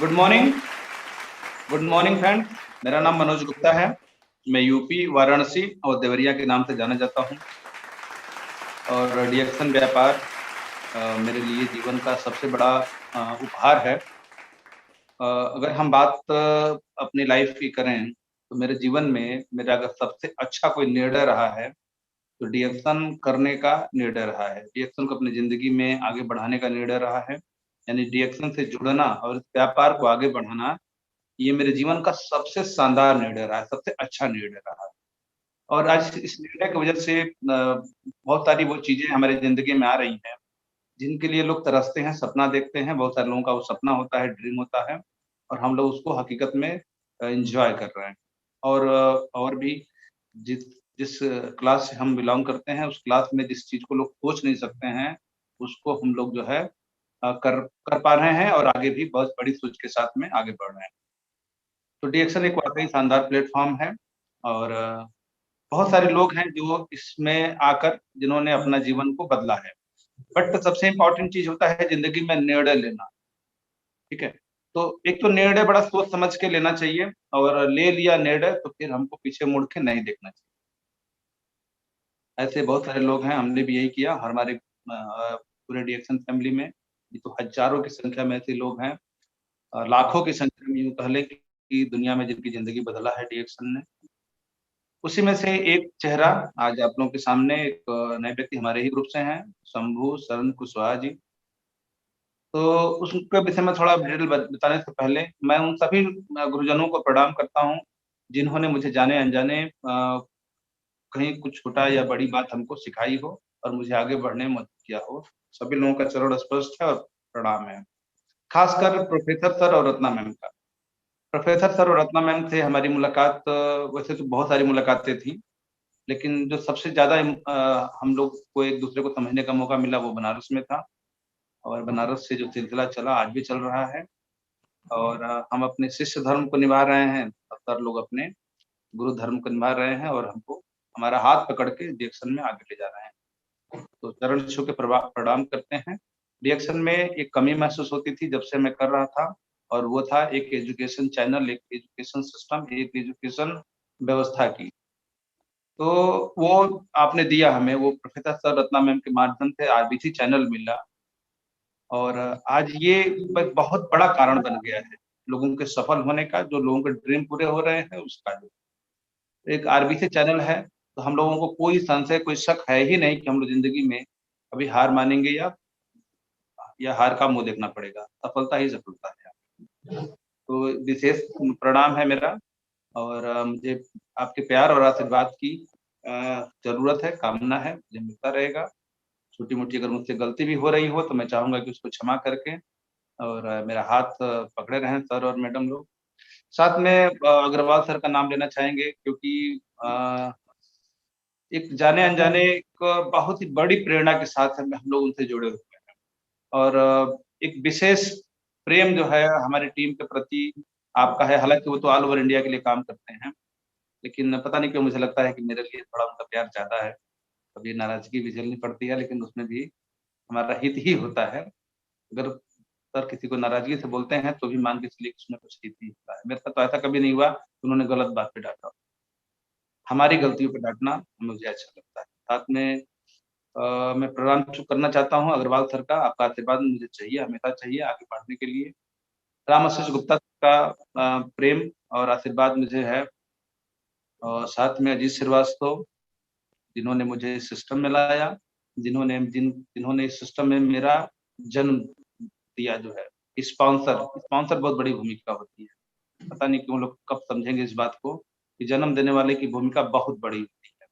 Good morning. Good morning friend. मेरा नाम मनोज गुप्ता है। मैं यूपी वाराणसी और देवरिया के नाम से जाना जाता हूँ और डीएक्शन व्यापार मेरे लिए जीवन का सबसे बड़ा उपहार है। अगर हम बात अपनी लाइफ की करें तो मेरे जीवन में मेरा अगर सबसे अच्छा कोई निर्णय रहा है तो डीएक्शन करने का निर्णय रहा है। डीएक्शन को अपनी ज़िंदगी में आगे बढ़ाने का निर्णय रहा है। यानी डीएक्शन से जुड़ना और इस व्यापार को आगे बढ़ाना, ये मेरे जीवन का सबसे शानदार निर्णय रहा है, सबसे अच्छा निर्णय रहा है। और आज इस निर्णय की वजह से बहुत सारी वो चीज़ें हमारी ज़िंदगी में आ रही हैं, जिनके लिए लोग तरसते हैं, सपना देखते हैं। बहुत सारे लोगों का वो सपना होता है, ड्रीम होता है और हम लोग उसको हकीकत में एन्जॉय कर रहे हैं। और भी जिस जिस क्लास से हम बिलॉन्ग करते हैं, उस क्लास में जिस चीज़ को लोग सोच नहीं सकते हैं, उसको हम लोग जो है कर कर पा रहे हैं और आगे भी बहुत बड़ी सोच के साथ में आगे बढ़ रहे हैं। तो डीएक्शन एक वाक़ई शानदार प्लेटफ़ॉर्म है और बहुत सारे लोग हैं जो इसमें आकर जिन्होंने अपना जीवन को बदला है। बट सबसे इम्पोर्टेंट चीज़ होता है ज़िंदगी में निर्णय लेना, ठीक है? तो एक तो निर्णय बड़ा सोच समझ के लेना चाहिए और ले लिया निर्णय तो फिर हमको पीछे मुड़ के नहीं देखना चाहिए। ऐसे बहुत सारे लोग हैं, हमने भी यही किया। हमारे पूरे डीएक्शन फैमिली में ये तो हज़ारों की संख्या में ऐसे लोग हैं, लाखों की संख्या में यूँ कह लें कि दुनिया में जिनकी ज़िंदगी बदला है डीएक्शन ने। उसी में से एक चेहरा आज आप लोगों के सामने एक नए व्यक्ति हमारे ही ग्रुप से हैं, शंभू शरण कुशवाहा जी। तो उसके विषय में थोड़ा डिटेल बताने से पहले मैं उन सभी गुरुजनों को प्रणाम करता हूँ, जिन्होंने मुझे जाने-अनजाने कहीं कुछ छोटा या बड़ी बात हमको सिखाई हो और मुझे आगे बढ़ने में मदद किया हो। सभी लोगों का चरण स्पर्श है और प्रणाम है। खासकर प्रोफ़ेसर सर और रत्ना मैम का। प्रोफ़ेसर सर और रत्ना मैम से हमारी मुलाकात वैसे तो बहुत सारी मुलाकातें थी, लेकिन जो सबसे ज़्यादा हम लोग को एक-दूसरे को समझने का मौका मिला वो बनारस में था और बनारस से जो सिलसिला चला आज भी चल रहा है और हम अपने शिष्य धर्म को निभा रहे हैं और सर लोग अपने गुरु धर्म को निभा रहे हैं और हमको हमारा हाथ पकड़ के डीएक्शन में आगे ले जा रहे हैं। तो चरण छू के प्रणाम करते हैं। डीएक्शन में एक कमी महसूस होती थी जब से मैं कर रहा था और वो था एक एजुकेशन चैनल, एक एजुकेशन सिस्टम, एक एजुकेशन व्यवस्था की। तो वो आपने दिया हमें, वो प्रोफ़ेसर सर रत्ना मैम के माध्यम से आरबीसी चैनल मिला और आज ये एक बहुत बड़ा कारण बन गया है, लोगों के सफल होने का, जो लोगों के ड्रीम पूरे हो रहे हैं उसका भी। एक आरबीसी चैनल है, तो हम लोगों को कोई संशय, कोई शक है ही नहीं कि हम लोग ज़िंदगी में कभी हार मानेंगे या हार का मुँह देखना पड़ेगा, सफलता ही सफलता है। तो विशेष प्रणाम है मेरा और मुझे आपके प्यार और आशीर्वाद की ज़रूरत है, कामना है, मुझे मिलता रहेगा। छोटी-मोटी अगर मुझसे गलती भी हो रही हो तो मैं चाहूँगा कि उसको क्षमा करके और मेरा हाथ पकड़े रहें सर और मैडम लोग। साथ में अग्रवाल सर का नाम लेना चाहेंगे क्योंकि एक जाने-अनजाने एक बहुत ही बड़ी प्रेरणा के साथ हम लोग उनसे जुड़े हुए हैं और एक विशेष प्रेम जो है हमारी टीम के प्रति आपका है, हालाँकि वो तो ऑल ओवर इंडिया के लिए काम करते हैं, लेकिन पता नहीं क्यों मुझे लगता है कि मेरे लिए थोड़ा उनका प्यार ज़्यादा है। कभी नाराज़गी भी झेलनी पड़ती है, लेकिन उसमें भी हमारा हित ही होता है। अगर सर किसी को नाराज़गी से बोलते हैं, तो भी मान के चलिए कि उसमें कुछ हित ही होता है। मेरे साथ तो ऐसा कभी नहीं हुआ कि उन्होंने गलत बात पे डाँटा। हमारी गलतियों पे डाँटना मुझे अच्छा लगता है। साथ में मैं प्रणाम करना चाहता हूँ अग्रवाल सर का, आपका आशीर्वाद मुझे चाहिए, हमेशा चाहिए आगे बढ़ने के लिए। राम आशीष गुप्ता का प्रेम और आशीर्वाद मुझे है और साथ में अजीत श्रीवास्तव, जिन्होंने मुझे इस सिस्टम में लाया, जिन्होंने इस सिस्टम में मेरा जन्म दिया जो है। स्पॉन्सर स्पॉन्सर बहुत बड़ी भूमिका होती है। पता नहीं क्यों लोग कब समझेंगे इस बात को कि जन्म देने वाले की भूमिका बहुत बड़ी होती है।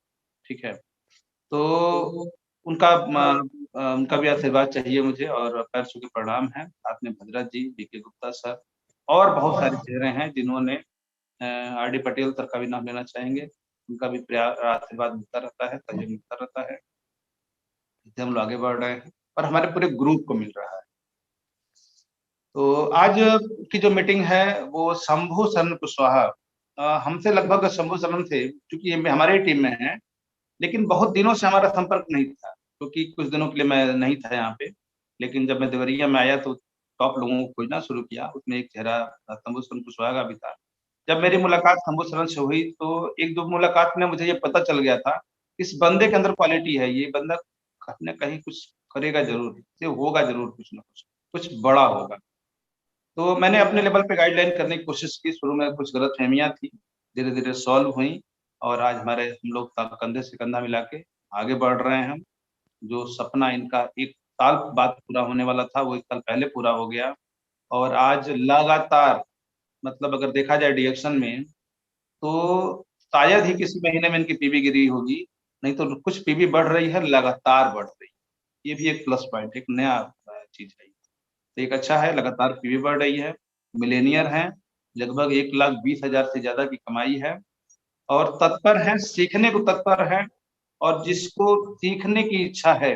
ठीक है, तो उनका भी आशीर्वाद चाहिए मुझे और पैर छू के प्रणाम है। साथ में भद्रत जी, बीके गुप्ता सर और बहुत सारे चेहरे हैं जिन्होंने आर.डी. पटेल सर का भी नाम लेना चाहेंगे। उनका भी आशीर्वाद मिलता रहता है, सहयोग मिलता रहता है, जिससे हम लोग आगे बढ़ रहे हैं और हमारे पूरे ग्रुप को मिल रहा है। तो आज की जो मीटिंग है वो शंभू शरण कुशवाहा, हमसे लगभग शंभू शरण से, चूंकि ये हमारे टीम में है, लेकिन बहुत दिनों से हमारा संपर्क नहीं था, क्योंकि कुछ दिनों के लिए मैं नहीं था यहाँ पे। लेकिन जब मैं देवरिया में आया तो टॉप लोगों को खोजना शुरू किया, उसमें एक चेहरा शंभू शरण कुशवाहा का भी था। जब मेरी मुलाकात शंभू शरण से हुई तो एक दो मुलाकात में मुझे ये पता चल गया था, इस बंदे के अंदर क्वालिटी है, ये बंदा कहीं न कहीं कुछ करेगा ज़रूर, इससे होगा ज़रूर कुछ न कुछ, कुछ बड़ा होगा। तो मैंने अपने लेवल पे गाइडलाइन करने की कोशिश की, शुरू में कुछ गलतफ़हमियाँ थी, धीरे-धीरे सॉल्व हुई और आज हम लोग कंधे से कंधा मिला के आगे बढ़ रहे हैं हम। जो सपना इनका 1 साल बाद पूरा होने वाला था, वो 1 साल पहले पूरा हो गया और आज लगातार, मतलब अगर देखा जाए डिएक्शन में, तो शायद ही किसी महीने में इनकी पीवी गिरी होगी, नहीं तो कुछ पीवी बढ़ रही है, लगातार बढ़ रही है। ये भी एक प्लस पॉइंट, एक नया चीज़ है। तो एक अच्छा है, लगातार पीवी बढ़ रही है, मिलेनियर हैं, लगभग 1,20,000 से ज़्यादा की कमाई है और तत्पर हैं, सीखने को तत्पर हैं और जिसको सीखने की इच्छा है,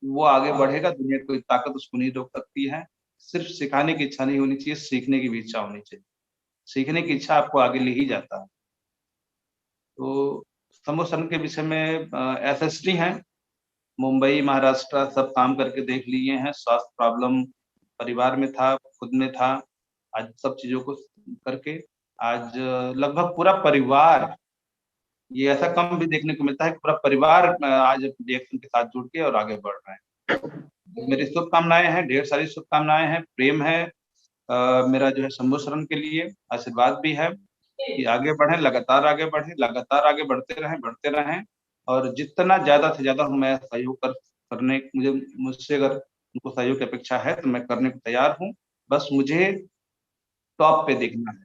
वो आगे बढ़ेगा, दुनिया की कोई ताकत उसको नहीं रोक सकती है। सिर्फ सिखाने की इच्छा नहीं होनी चाहिए, सीखने की भी इच्छा होनी चाहिए। सीखने की इच्छा आपको आगे ले ही जाता है। तो समूह शरण के विषय में एसएसटी हैं, मुंबई, महाराष्ट्र सब काम करके देख लिए हैं, स्वास्थ्य प्रॉब्लम परिवार में था, खुद में था, आज सब चीज़ों को करके आज लगभग पूरा परिवार, ये ऐसा कम भी देखने को मिलता है कि पूरा परिवार आज डीएक्शन के साथ जुड़ के और आगे बढ़ रहे हैं। तो मेरी शुभकामनाएँ हैं, ढेर सारी शुभकामनाएँ हैं, प्रेम है मेरा जो है शंभू शरण के लिए, आशीर्वाद भी है कि आगे बढ़ें, लगातार आगे बढ़ते रहें और जितना ज़्यादा से ज़्यादा मैं सहयोग करने मुझसे अगर उनको सहयोग की अपेक्षा है तो मैं करने को तैयार हूँ। बस मुझे टॉप पे देखना है,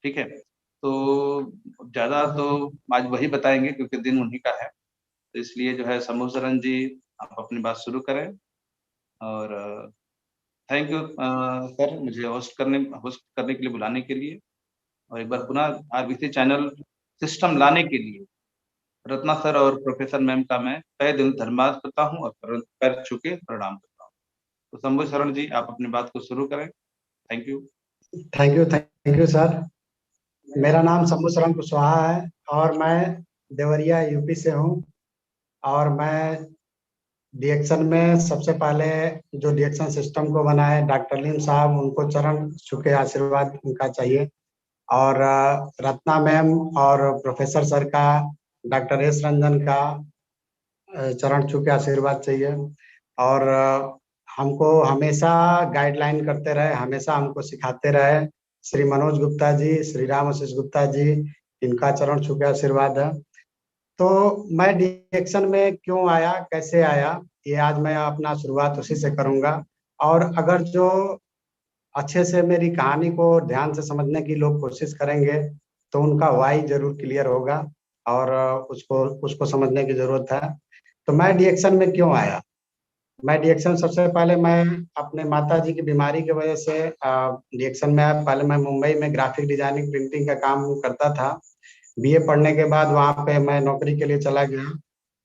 ठीक है? तो ज़्यादा तो आज वही बताएँगे क्योंकि दिन उन्हीं का है। तो इसलिए जो है शंभू शरण जी, आप अपनी बात शुरू करें और थैंक यू सर, मुझे होस्ट करने के लिए, बुलाने के लिए और एक बार पुनः आरबीसी चैनल सिस्टम लाने के लिए रत्ना सर और प्रोफेसर मैम का मैं तहे दिल धन्यवाद करता हूँ और पैर छू के प्रणाम करता हूँ। तो शंभू शरण जी, आप अपनी बात को शुरू करें। Thank you. Thank you sir. मेरा नाम शंभू शरण कुशवाहा है और मैं देवरिया यूपी से हूँ। और मैं डीएक्शन में सबसे पहले जो डीएक्शन सिस्टम को बनाए डॉक्टर लीम साहब, उनको चरण छू के आशीर्वाद उनका चाहिए। और रत्ना मैम और प्रोफेसर सर का, डॉक्टर एस रंजन का चरण छू के आशीर्वाद चाहिए। और हमको हमेशा गाइडलाइन करते रहे, हमेशा हमको सिखाते रहे श्री मनोज गुप्ता जी, श्री राम आशीष गुप्ता जी, इनका चरण छू के आशीर्वाद है। तो मैं डिएक्शन में क्यों आया, कैसे आया, ये आज मैं अपना शुरुआत उसी से करूंगा। और अगर जो अच्छे से मेरी कहानी को ध्यान से समझने की लोग कोशिश करेंगे तो उनका वाई जरूर क्लियर होगा और उसको उसको समझने की जरूरत है। तो मैं डीएक्शन में क्यों आया? मैं डीएक्शन सबसे पहले मैं अपने माता जी की बीमारी की वजह से डीएक्शन में आया। पहले मैं मुंबई में ग्राफिक डिजाइनिंग प्रिंटिंग का काम करता था। बीए पढ़ने के बाद वहाँ पे मैं नौकरी के लिए चला गया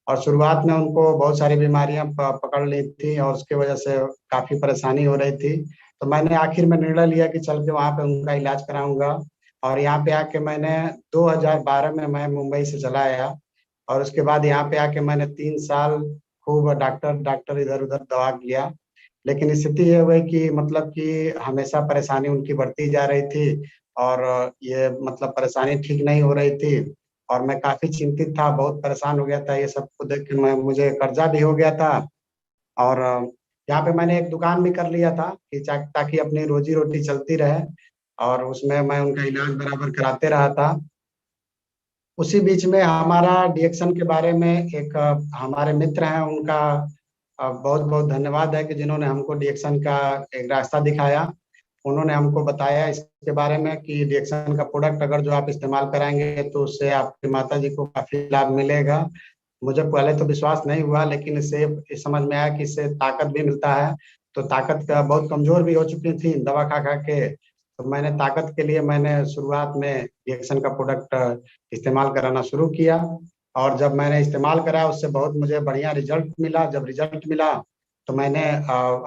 और शुरुआत में उनको बहुत सारी बीमारियां पकड़ ली थी और उसकी वजह से काफी परेशानी हो रही थी। तो मैंने आखिर में निर्णय लिया कि चल के वहाँ पे उनका इलाज कराऊंगा। और यहाँ पे आके मैंने 2012 में मैं मुंबई से चला आया और उसके बाद यहाँ पे आके मैंने 3 साल खूब डॉक्टर डॉक्टर इधर उधर दवा किया। लेकिन स्थिति ये हुई कि मतलब कि हमेशा परेशानी उनकी बढ़ती जा रही थी और ये मतलब परेशानी ठीक नहीं हो रही थी। और मैं काफी चिंतित था, बहुत परेशान हो गया था ये सब को देख के। मैं मुझे कर्जा भी हो गया था और यहाँ पे मैंने एक दुकान भी कर लिया था कि ताकि अपनी रोजी रोटी चलती रहे और उसमें मैं उनका इलाज बराबर कराते रहा था। उसी बीच में हमारा डिएक्शन के बारे में एक हमारे मित्र हैं, उनका बहुत बहुत धन्यवाद है कि जिन्होंने हमको डिएक्शन का एक रास्ता दिखाया। उन्होंने हमको बताया इसके बारे में कि डिएक्शन का प्रोडक्ट अगर जो आप इस्तेमाल कराएंगे तो उससे आपकी माता जी को काफी लाभ मिलेगा। मुझे पहले तो विश्वास नहीं हुआ, लेकिन इससे इस समझ में आया कि इससे ताकत भी मिलता है। तो ताकत का बहुत कमजोर भी हो चुकी थी दवा खा खा के, तो मैंने ताकत के लिए मैंने शुरुआत में रिएक्शन का प्रोडक्ट इस्तेमाल कराना शुरू किया। और जब मैंने इस्तेमाल करा उससे बहुत मुझे बढ़िया रिजल्ट मिला। जब रिजल्ट मिला तो मैंने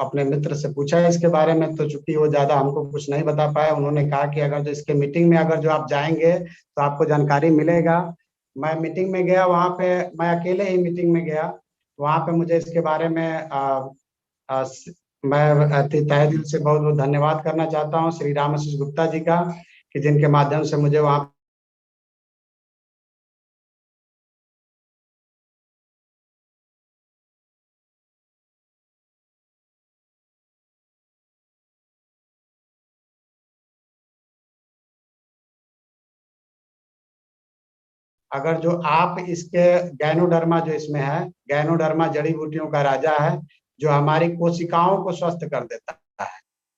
अपने मित्र से पूछा इसके बारे में, तो चूंकि वो ज्यादा हमको कुछ नहीं बता पाया, उन्होंने कहा कि अगर जो इसके मीटिंग में अगर जो आप जाएंगे तो आपको जानकारी मिलेगा। मैं मीटिंग में गया, वहाँ पे मैं अकेले ही मीटिंग में गया। वहाँ पे मुझे इसके बारे में आ, स- मैं तहे दिल से बहुत बहुत धन्यवाद करना चाहता हूँ श्री रामाशीष गुप्ता जी का, कि जिनके माध्यम से मुझे वहाँ अगर जो आप इसके गैनोडर्मा जो इसमें है, गैनोडर्मा जड़ी बूटियों का राजा है, जो हमारी कोशिकाओं को स्वस्थ कर देता है।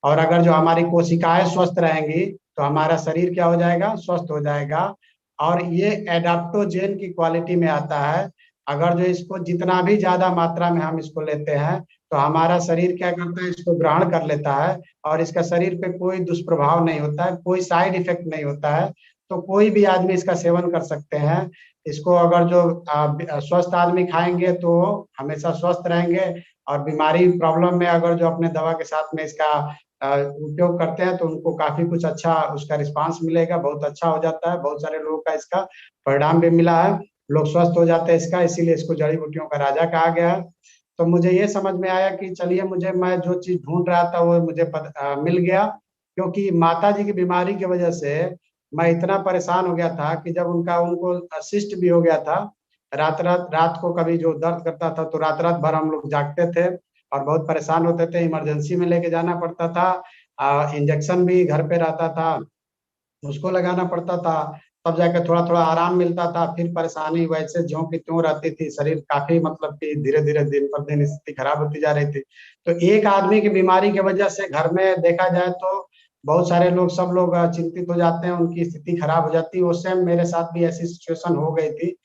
और अगर जो हमारी कोशिकाएं स्वस्थ रहेंगी तो हमारा शरीर क्या हो जाएगा, स्वस्थ हो जाएगा। और ये एडाप्टोजेन की क्वालिटी में आता है। अगर जो इसको जितना भी ज्यादा मात्रा में हम इसको लेते हैं तो हमारा शरीर क्या करता है, इसको ग्रहण कर लेता है और इसका शरीर पे कोई दुष्प्रभाव नहीं होता है, कोई साइड इफेक्ट नहीं होता है। तो कोई भी आदमी इसका सेवन कर सकते हैं। इसको अगर जो स्वस्थ आदमी खाएंगे तो हमेशा स्वस्थ रहेंगे। और बीमारी प्रॉब्लम में अगर जो अपने दवा के साथ में इसका उपयोग करते हैं तो उनको काफी कुछ अच्छा उसका रिस्पांस मिलेगा, बहुत अच्छा हो जाता है। बहुत सारे लोगों का इसका परिणाम भी मिला है, लोग स्वस्थ हो जाते हैं इसका, इसीलिए इसको जड़ी बूटियों का राजा कहा गया है। तो मुझे ये समझ में आया कि चलिए, मुझे मैं जो चीज ढूंढ रहा था वो मुझे मिल गया। क्योंकि माता जी की बीमारी की वजह से मैं इतना परेशान हो गया था कि जब उनका उनको असिस्ट भी हो गया था, रात को कभी जो दर्द करता था तो रात रात भर हम लोग जागते थे और बहुत परेशान होते थे, इमरजेंसी में लेके जाना पड़ता था। इंजेक्शन भी घर पे रहता था, उसको लगाना पड़ता था, तब जाके थोड़ा थोड़ा आराम मिलता था। फिर परेशानी वैसे ज्यों की त्यों रहती थी, शरीर काफी मतलब कि धीरे धीरे दिन पर दिन स्थिति खराब होती जा रही थी। तो एक आदमी की बीमारी की वजह से घर में देखा जाए तो बहुत सारे लोग, सब लोग चिंतित हो जाते हैं, उनकी स्थिति खराब हो जाती है। उस टाइम मेरे साथ भी ऐसी सिचुएशन हो गई थी।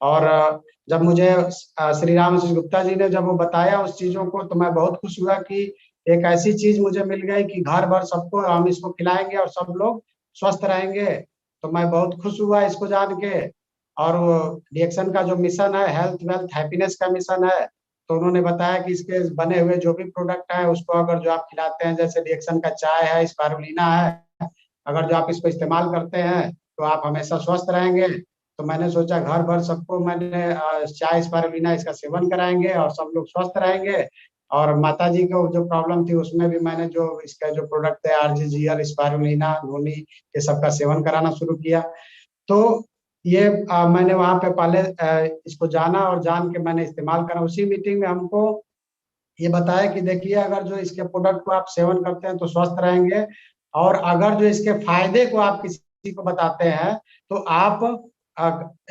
और जब मुझे श्री राम गुप्ता जी ने जब वो बताया उस चीजों को, तो मैं बहुत खुश हुआ कि एक ऐसी चीज मुझे मिल गई कि घर भर सबको हम इसको खिलाएंगे और सब लोग स्वस्थ रहेंगे। तो मैं बहुत खुश हुआ इसको जान के। और वो रिएक्शन का जो मिशन है, हेल्थ वेल्थ हैप्पीनेस का मिशन है, तो उन्होंने बताया कि इसके बने हुए जो भी प्रोडक्ट है उसको अगर जो आप खिलाते हैं, जैसे रिएक्शन का चाय है, स्पारुलिना है, अगर जो आप इसको इस्तेमाल करते हैं तो आप हमेशा स्वस्थ रहेंगे। तो मैंने सोचा घर भर सबको मैंने चाय स्पारुलिना इसका सेवन कराएंगे और सब लोग स्वस्थ रहेंगे। और माता जी को जो प्रॉब्लम थी उसमें भी मैंने जो इसका जो प्रोडक्ट है आरजीजीएल स्पारुलिना नोनी, ये सबका सेवन कराना शुरू किया। तो ये मैंने वहां पे पहले इसको जाना और जान के मैंने इस्तेमाल करा। उसी मीटिंग में हमको ये बताया कि देखिए, अगर जो इसके प्रोडक्ट को आप सेवन करते हैं तो स्वस्थ रहेंगे। और अगर जो इसके फायदे को आप किसी को बताते हैं तो आप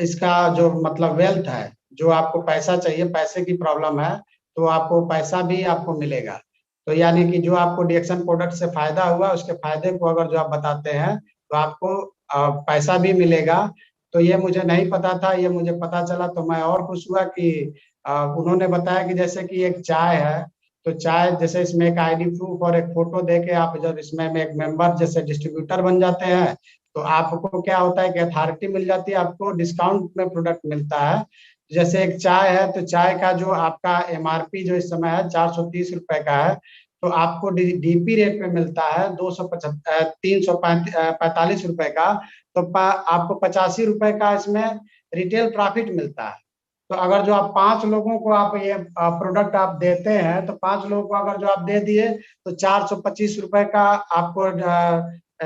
इसका जो मतलब वेल्थ है, जो आपको पैसा चाहिए, पैसे की प्रॉब्लम है, तो आपको पैसा भी आपको मिलेगा। तो यानी कि जो आपको डिएक्शन प्रोडक्ट से फायदा हुआ, उसके फायदे को अगर जो आप बताते हैं तो आपको पैसा भी मिलेगा। तो ये मुझे नहीं पता था, ये मुझे पता चला तो मैं और खुश हुआ कि उन्होंने बताया कि जैसे कि एक चाय है, तो चाय जैसे इसमें एक आईडी प्रूफ और एक फोटो दे के आप जब इसमें में एक मेंबर जैसे डिस्ट्रीब्यूटर बन जाते हैं तो आपको क्या होता है कि अथॉरिटी मिल जाती है, आपको डिस्काउंट में प्रोडक्ट मिलता है। जैसे एक चाय है तो चाय का जो आपका एमआरपी जो इस समय है 430 रुपए का है, तो आपको डीपी रेट में मिलता है 345 रुपए का। तो आपको 85 रुपए का इसमें रिटेल प्रॉफिट मिलता है। तो अगर जो आप 5 लोगों को आप ये प्रोडक्ट आप देते हैं, तो 5 लोगों को अगर जो आप दे दिए तो 425 रुपए का आपको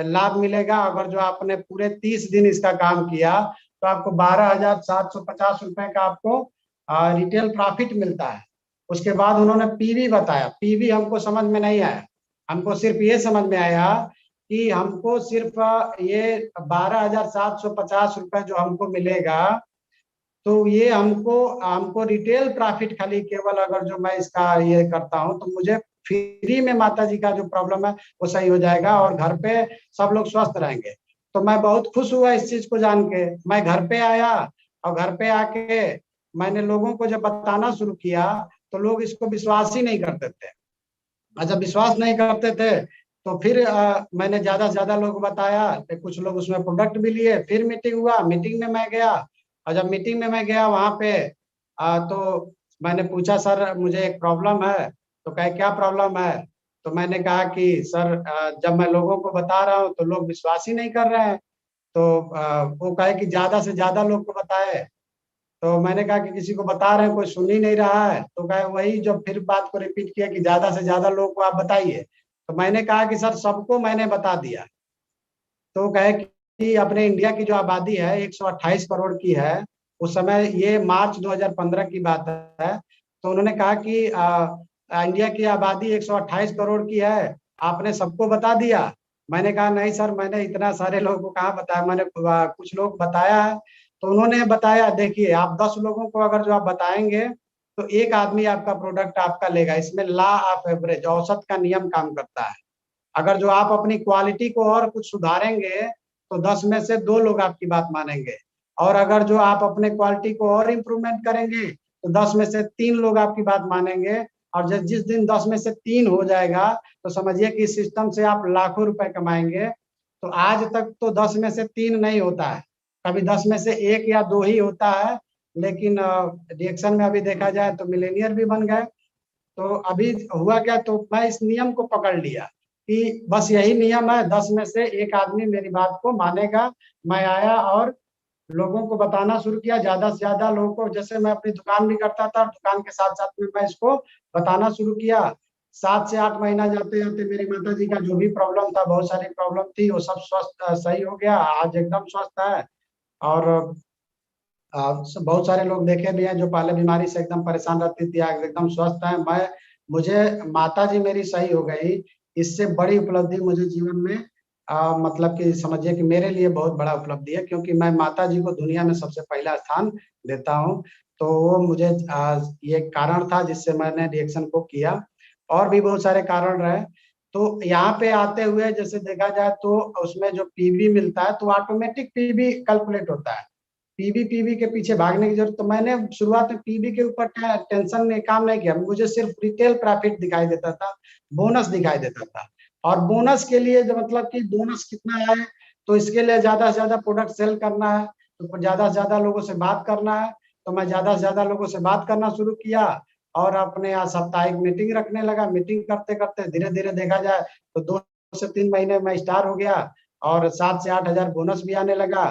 लाभ मिलेगा। अगर जो आपने पूरे 30 दिन इसका काम किया तो आपको 12,750 रुपए का आपको रिटेल प्रॉफिट मिलता है। उसके बाद उन्होंने पीवी बताया, पीवी हमको समझ में नहीं आया। हमको सिर्फ ये समझ में आया कि हमको सिर्फ ये 12,750 रुपए जो हमको मिलेगा, तो ये हमको हमको रिटेल प्रॉफिट खाली केवल अगर जो मैं इसका ये करता हूँ तो मुझे फ्री में माता जी का जो प्रॉब्लम है वो सही हो जाएगा और घर पे सब लोग स्वस्थ रहेंगे। तो मैं बहुत खुश हुआ इस चीज को जान के। मैं घर पे आया और घर पे आके मैंने लोगों को जब बताना शुरू किया तो लोग इसको विश्वास ही नहीं करते थे। और जब विश्वास नहीं करते थे तो फिर मैंने ज्यादा से ज्यादा लोग बताया, फिर कुछ लोग उसमें प्रोडक्ट भी लिए, फिर मीटिंग हुआ, मीटिंग में मैं गया और जब मीटिंग में मैं गया वहां पे तो मैंने पूछा सर मुझे एक प्रॉब्लम है। तो कहे क्या प्रॉब्लम है? तो मैंने कहा कि सर जब मैं लोगों को बता रहा हूँ तो लोग विश्वास ही नहीं कर रहे हैं। तो वो कहे कि ज्यादा से ज्यादा लोग को बताए। तो मैंने कहा कि किसी को बता रहे हैं कोई सुन ही नहीं रहा है। तो कहे वही जब फिर बात को रिपीट किया कि ज्यादा से ज्यादा लोग को आप बताइए। तो मैंने कहा कि सर सबको मैंने बता दिया। तो कहे कि अपने इंडिया की जो आबादी है 128 करोड़ की है। उस समय ये मार्च 2015 की बात है। तो उन्होंने कहा कि इंडिया की आबादी 128 करोड़ की है, आपने सबको बता दिया। मैंने कहा नहीं सर, मैंने इतना सारे लोगों को कहाँ बताया, मैंने कुछ लोग बताया है। तो उन्होंने बताया देखिए आप 10 लोगों को अगर जो आप बताएंगे तो एक आदमी आपका प्रोडक्ट आपका लेगा। इसमें लॉ ऑफ एवरेज, औसत का नियम काम करता है। अगर जो आप अपनी क्वालिटी को और कुछ सुधारेंगे तो 10 में से 2 लोग आपकी बात मानेंगे। और अगर जो आप अपने क्वालिटी को और इम्प्रूवमेंट करेंगे तो 10 में से 3 लोग आपकी बात मानेंगे। और जिस दिन 10 में से 3 हो जाएगा तो समझिए कि इस सिस्टम से आप लाखों रुपए कमाएंगे। तो आज तक तो 10 में से 3 नहीं होता है, कभी 10 में से 1 या 2 ही होता है। लेकिन रिएक्शन में अभी देखा जाए तो मिलेनियर भी बन गए। तो अभी हुआ क्या, तो मैं इस नियम को पकड़ लिया कि बस यही नियम है, 10 में से 1 आदमी मेरी बात को मानेगा। मैं आया और लोगों को बताना शुरू किया, ज्यादा से ज्यादा लोगों को। जैसे मैं अपनी दुकान भी करता था और दुकान के साथ साथ में मैं इसको बताना शुरू किया। 7 से 8 महीना जाते जाते मेरी माता जी का जो भी प्रॉब्लम था, बहुत सारी प्रॉब्लम थी, वो सब स्वस्थ सही हो गया, आज एकदम स्वस्थ है। और बहुत सारे लोग देखे भी हैं जो पहले बीमारी से एकदम परेशान रहती थी, आज एकदम स्वस्थ है। मैं मुझे माता जी मेरी सही हो गई, इससे बड़ी उपलब्धि मुझे जीवन में मतलब कि समझिए कि मेरे लिए बहुत बड़ा उपलब्धि है, क्योंकि मैं माता जी को दुनिया में सबसे पहला स्थान देता हूँ। तो वो मुझे ये कारण था जिससे मैंने रिएक्शन को किया। और भी बहुत सारे कारण रहे। तो यहाँ पे आते हुए जैसे देखा जाए तो उसमें जो पीवी मिलता है तो ऑटोमेटिक पीवी कैलकुलेट होता है। पीवी पीवी के पीछे भागने की जरूरत, तो मैंने शुरुआत में पीवी के ऊपर टेंशन में काम नहीं किया। मुझे सिर्फ रिटेल प्रॉफिट दिखाई देता था, बोनस दिखाई देता था। और बोनस के लिए जो मतलब कि बोनस कितना है, तो इसके लिए ज्यादा से ज्यादा प्रोडक्ट सेल करना है, तो ज्यादा से ज्यादा लोगों से बात करना है। तो मैं ज्यादा से ज्यादा लोगों से बात करना शुरू किया और अपने यहाँ साप्ताहिक मीटिंग रखने लगा। मीटिंग करते करते धीरे धीरे देखा जाए तो 2 से 3 महीने में स्टार हो गया और 7 से 8 हजार बोनस भी आने लगा।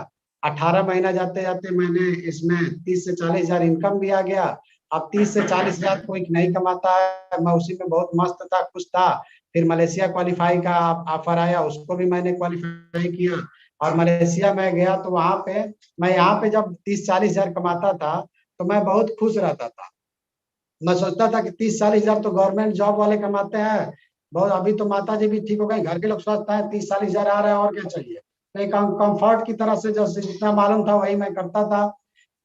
18 महीना जाते जाते मैंने इसमें 30 से 40 हजार इनकम भी आ गया। अब 30 से 40 हजार कोई नहीं कमाता है, मैं उसी में बहुत मस्त था, खुश था। फिर मलेशिया क्वालिफाई का ऑफर आया, उसको भी मैंने क्वालिफाई किया और मलेशिया में गया। तो वहां पे मैं यहाँ पे जब 30-40 हजार कमाता था तो मैं बहुत खुश रहता था। मैं सोचता था कि 30-40 हजार तो गवर्नमेंट जॉब वाले कमाते हैं, बहुत। अभी तो माता जी भी ठीक हो गई, घर के लोग स्वस्थ हैं, 30-40 हजार आ रहा है और क्या चाहिए। तो एक कंफर्ट की तरह से जैसे जितना मालूम था वही मैं करता था।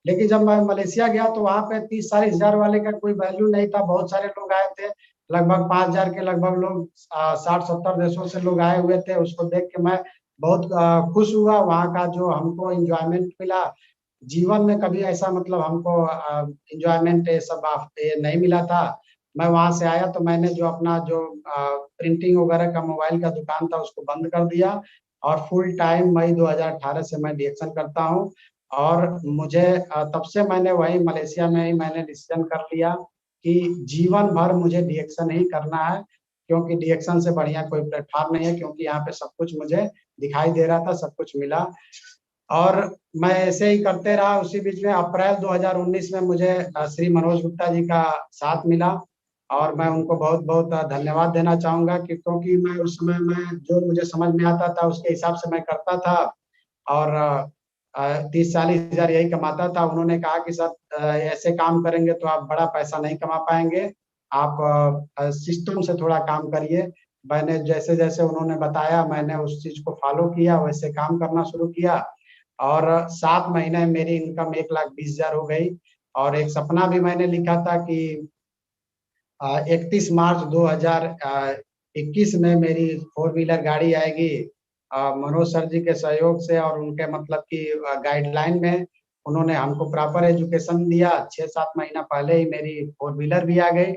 लेकिन जब मैं मलेशिया गया तो वहां पे 30-40 हजार वाले का कोई वैल्यू नहीं था। बहुत सारे लोग आए थे, लगभग 5 हजार के लगभग लोग 60-70 देशों से लोग आए हुए थे। उसको देख के मैं बहुत खुश हुआ। वहाँ का जो हमको इंजॉयमेंट मिला, जीवन में कभी ऐसा मतलब हमको इंजॉयमेंट सब ये नहीं मिला था। मैं वहां से आया तो मैंने जो अपना जो प्रिंटिंग वगैरह का मोबाइल का दुकान था उसको बंद कर दिया और फुल टाइम मई 2018 से मैं रिएक्शन करता हूँ। और मुझे तब से मैंने वही मलेशिया में ही मैंने डिसीजन कर लिया कि जीवन भर मुझे रिएक्शन ही करना है, क्योंकि रिएक्शन से बढ़िया कोई प्लेटफॉर्म नहीं है। क्योंकि यहाँ पे सब कुछ मुझे दिखाई दे रहा था, सब कुछ मिला। और मैं ऐसे ही करते रहा। उसी बीच में अप्रैल 2019 में मुझे श्री मनोज गुप्ता जी का साथ मिला और मैं उनको बहुत बहुत धन्यवाद देना चाहूंगा कि क्योंकि मैं उस समय मैं जो मुझे समझ में आता था उसके हिसाब से मैं करता था और 30-40 हजार यही कमाता था। उन्होंने कहा कि सर ऐसे काम करेंगे तो आप बड़ा पैसा नहीं कमा पाएंगे, आप सिस्टम से थोड़ा काम करिए। मैंने जैसे जैसे उन्होंने बताया मैंने उस चीज को फॉलो किया, वैसे काम करना शुरू किया और 7 महीने में मेरी इनकम 1,20,000 हो गई। और एक सपना भी मैंने लिखा था कि 31 मार्च 2021 में मेरी 4 व्हीलर गाड़ी आएगी। मनोज सर जी के सहयोग से और उनके मतलब की गाइडलाइन में उन्होंने हमको प्रॉपर एजुकेशन दिया। 6-7 महीना पहले ही मेरी 4 व्हीलर भी आ गई।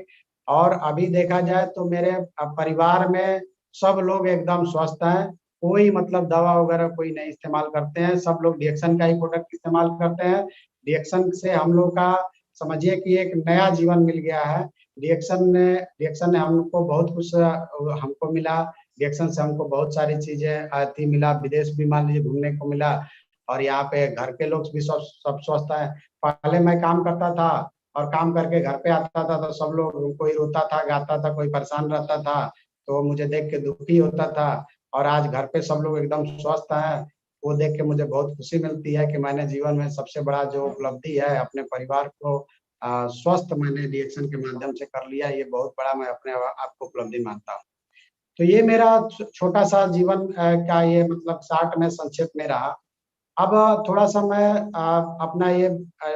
और अभी देखा जाए तो मेरे परिवार में सब लोग एकदम स्वस्थ हैं। कोई मतलब दवा वगैरह कोई नहीं इस्तेमाल करते हैं, सब लोग डिएक्शन का ही प्रोडक्ट इस्तेमाल करते हैं। डिएक्शन से हम लोग का समझिए कि एक नया जीवन मिल गया है। रिएक्शन ने हमको बहुत कुछ हमको मिला। रिएक्शन से हमको बहुत सारी चीजें आती मिला, विदेश भी मान लीजिए घूमने को मिला। और यहाँ पे घर के लोग भी सब स्वस्थ है। पहले मैं काम करता था और काम करके घर पे आता था तो सब लोग कोई रोता था, गाता था, कोई परेशान रहता था तो मुझे देख के दुखी होता था। और आज घर पे सब लोग एकदम स्वस्थ है, वो देख के मुझे बहुत खुशी मिलती है कि मैंने जीवन में सबसे बड़ा जो उपलब्धि है अपने परिवार को स्वस्थ मैंने रिएक्शन के माध्यम से कर लिया। ये बहुत बड़ा मैं अपने आप को उपलब्धि मानता हूँ। तो ये मेरा छोटा सा जीवन का ये मतलब शार्ट में संक्षेप में रहा। अब थोड़ा सा मैं अपना ये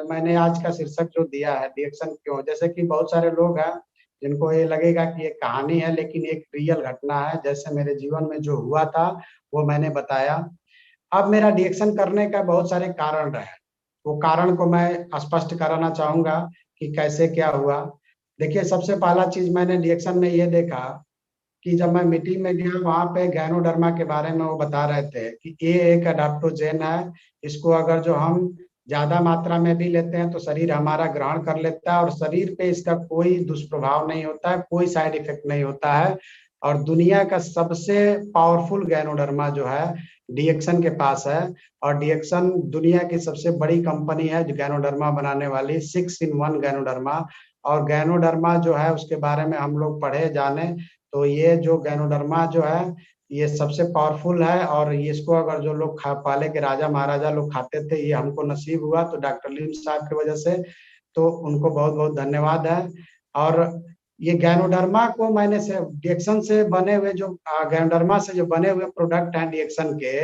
मैंने आज का शीर्षक जो दिया है रिएक्शन क्यों, जैसे कि बहुत सारे लोग हैं जिनको ये लगेगा कि ये कहानी है लेकिन एक रियल घटना है, जैसे मेरे जीवन में जो हुआ था वो मैंने बताया। अब मेरा रिएक्शन करने का बहुत सारे कारण रहे, वो कारण को मैं स्पष्ट कराना चाहूंगा कि कैसे क्या हुआ। देखिए सबसे पहला चीज मैंने रिएक्शन में ये देखा कि जब मैं मीटिंग में गया वहां पे गैनोडर्मा के बारे में वो बता रहे थे कि ये एक अडाप्टोजेन है। इसको अगर जो हम ज्यादा मात्रा में भी लेते हैं तो शरीर हमारा ग्रहण कर लेता है और शरीर पे इसका कोई दुष्प्रभाव नहीं होता है, कोई साइड इफेक्ट नहीं होता है। और दुनिया का सबसे पावरफुल गैनोडर्मा जो है डीएक्सन के पास है। और डीएक्सन दुनिया की सबसे बड़ी कंपनी है जो गैनोडर्मा बनाने वाली, 6-in-1 गैनोडर्मा। और गैनोडर्मा जो है उसके बारे में हम लोग पढ़े जाने तो ये जो गैनोडर्मा जो है ये सबसे पावरफुल है। और इसको अगर जो लोग पहले के राजा महाराजा लोग खाते थे, ये हमको नसीब हुआ तो डॉक्टर लीम साहब की वजह से, तो उनको बहुत बहुत धन्यवाद है। और ये गैनोडर्मा को मैंने से डिएक्शन से बने हुए जो गैनोडर्मा से जो बने हुए प्रोडक्ट हैं डिएक्शन के,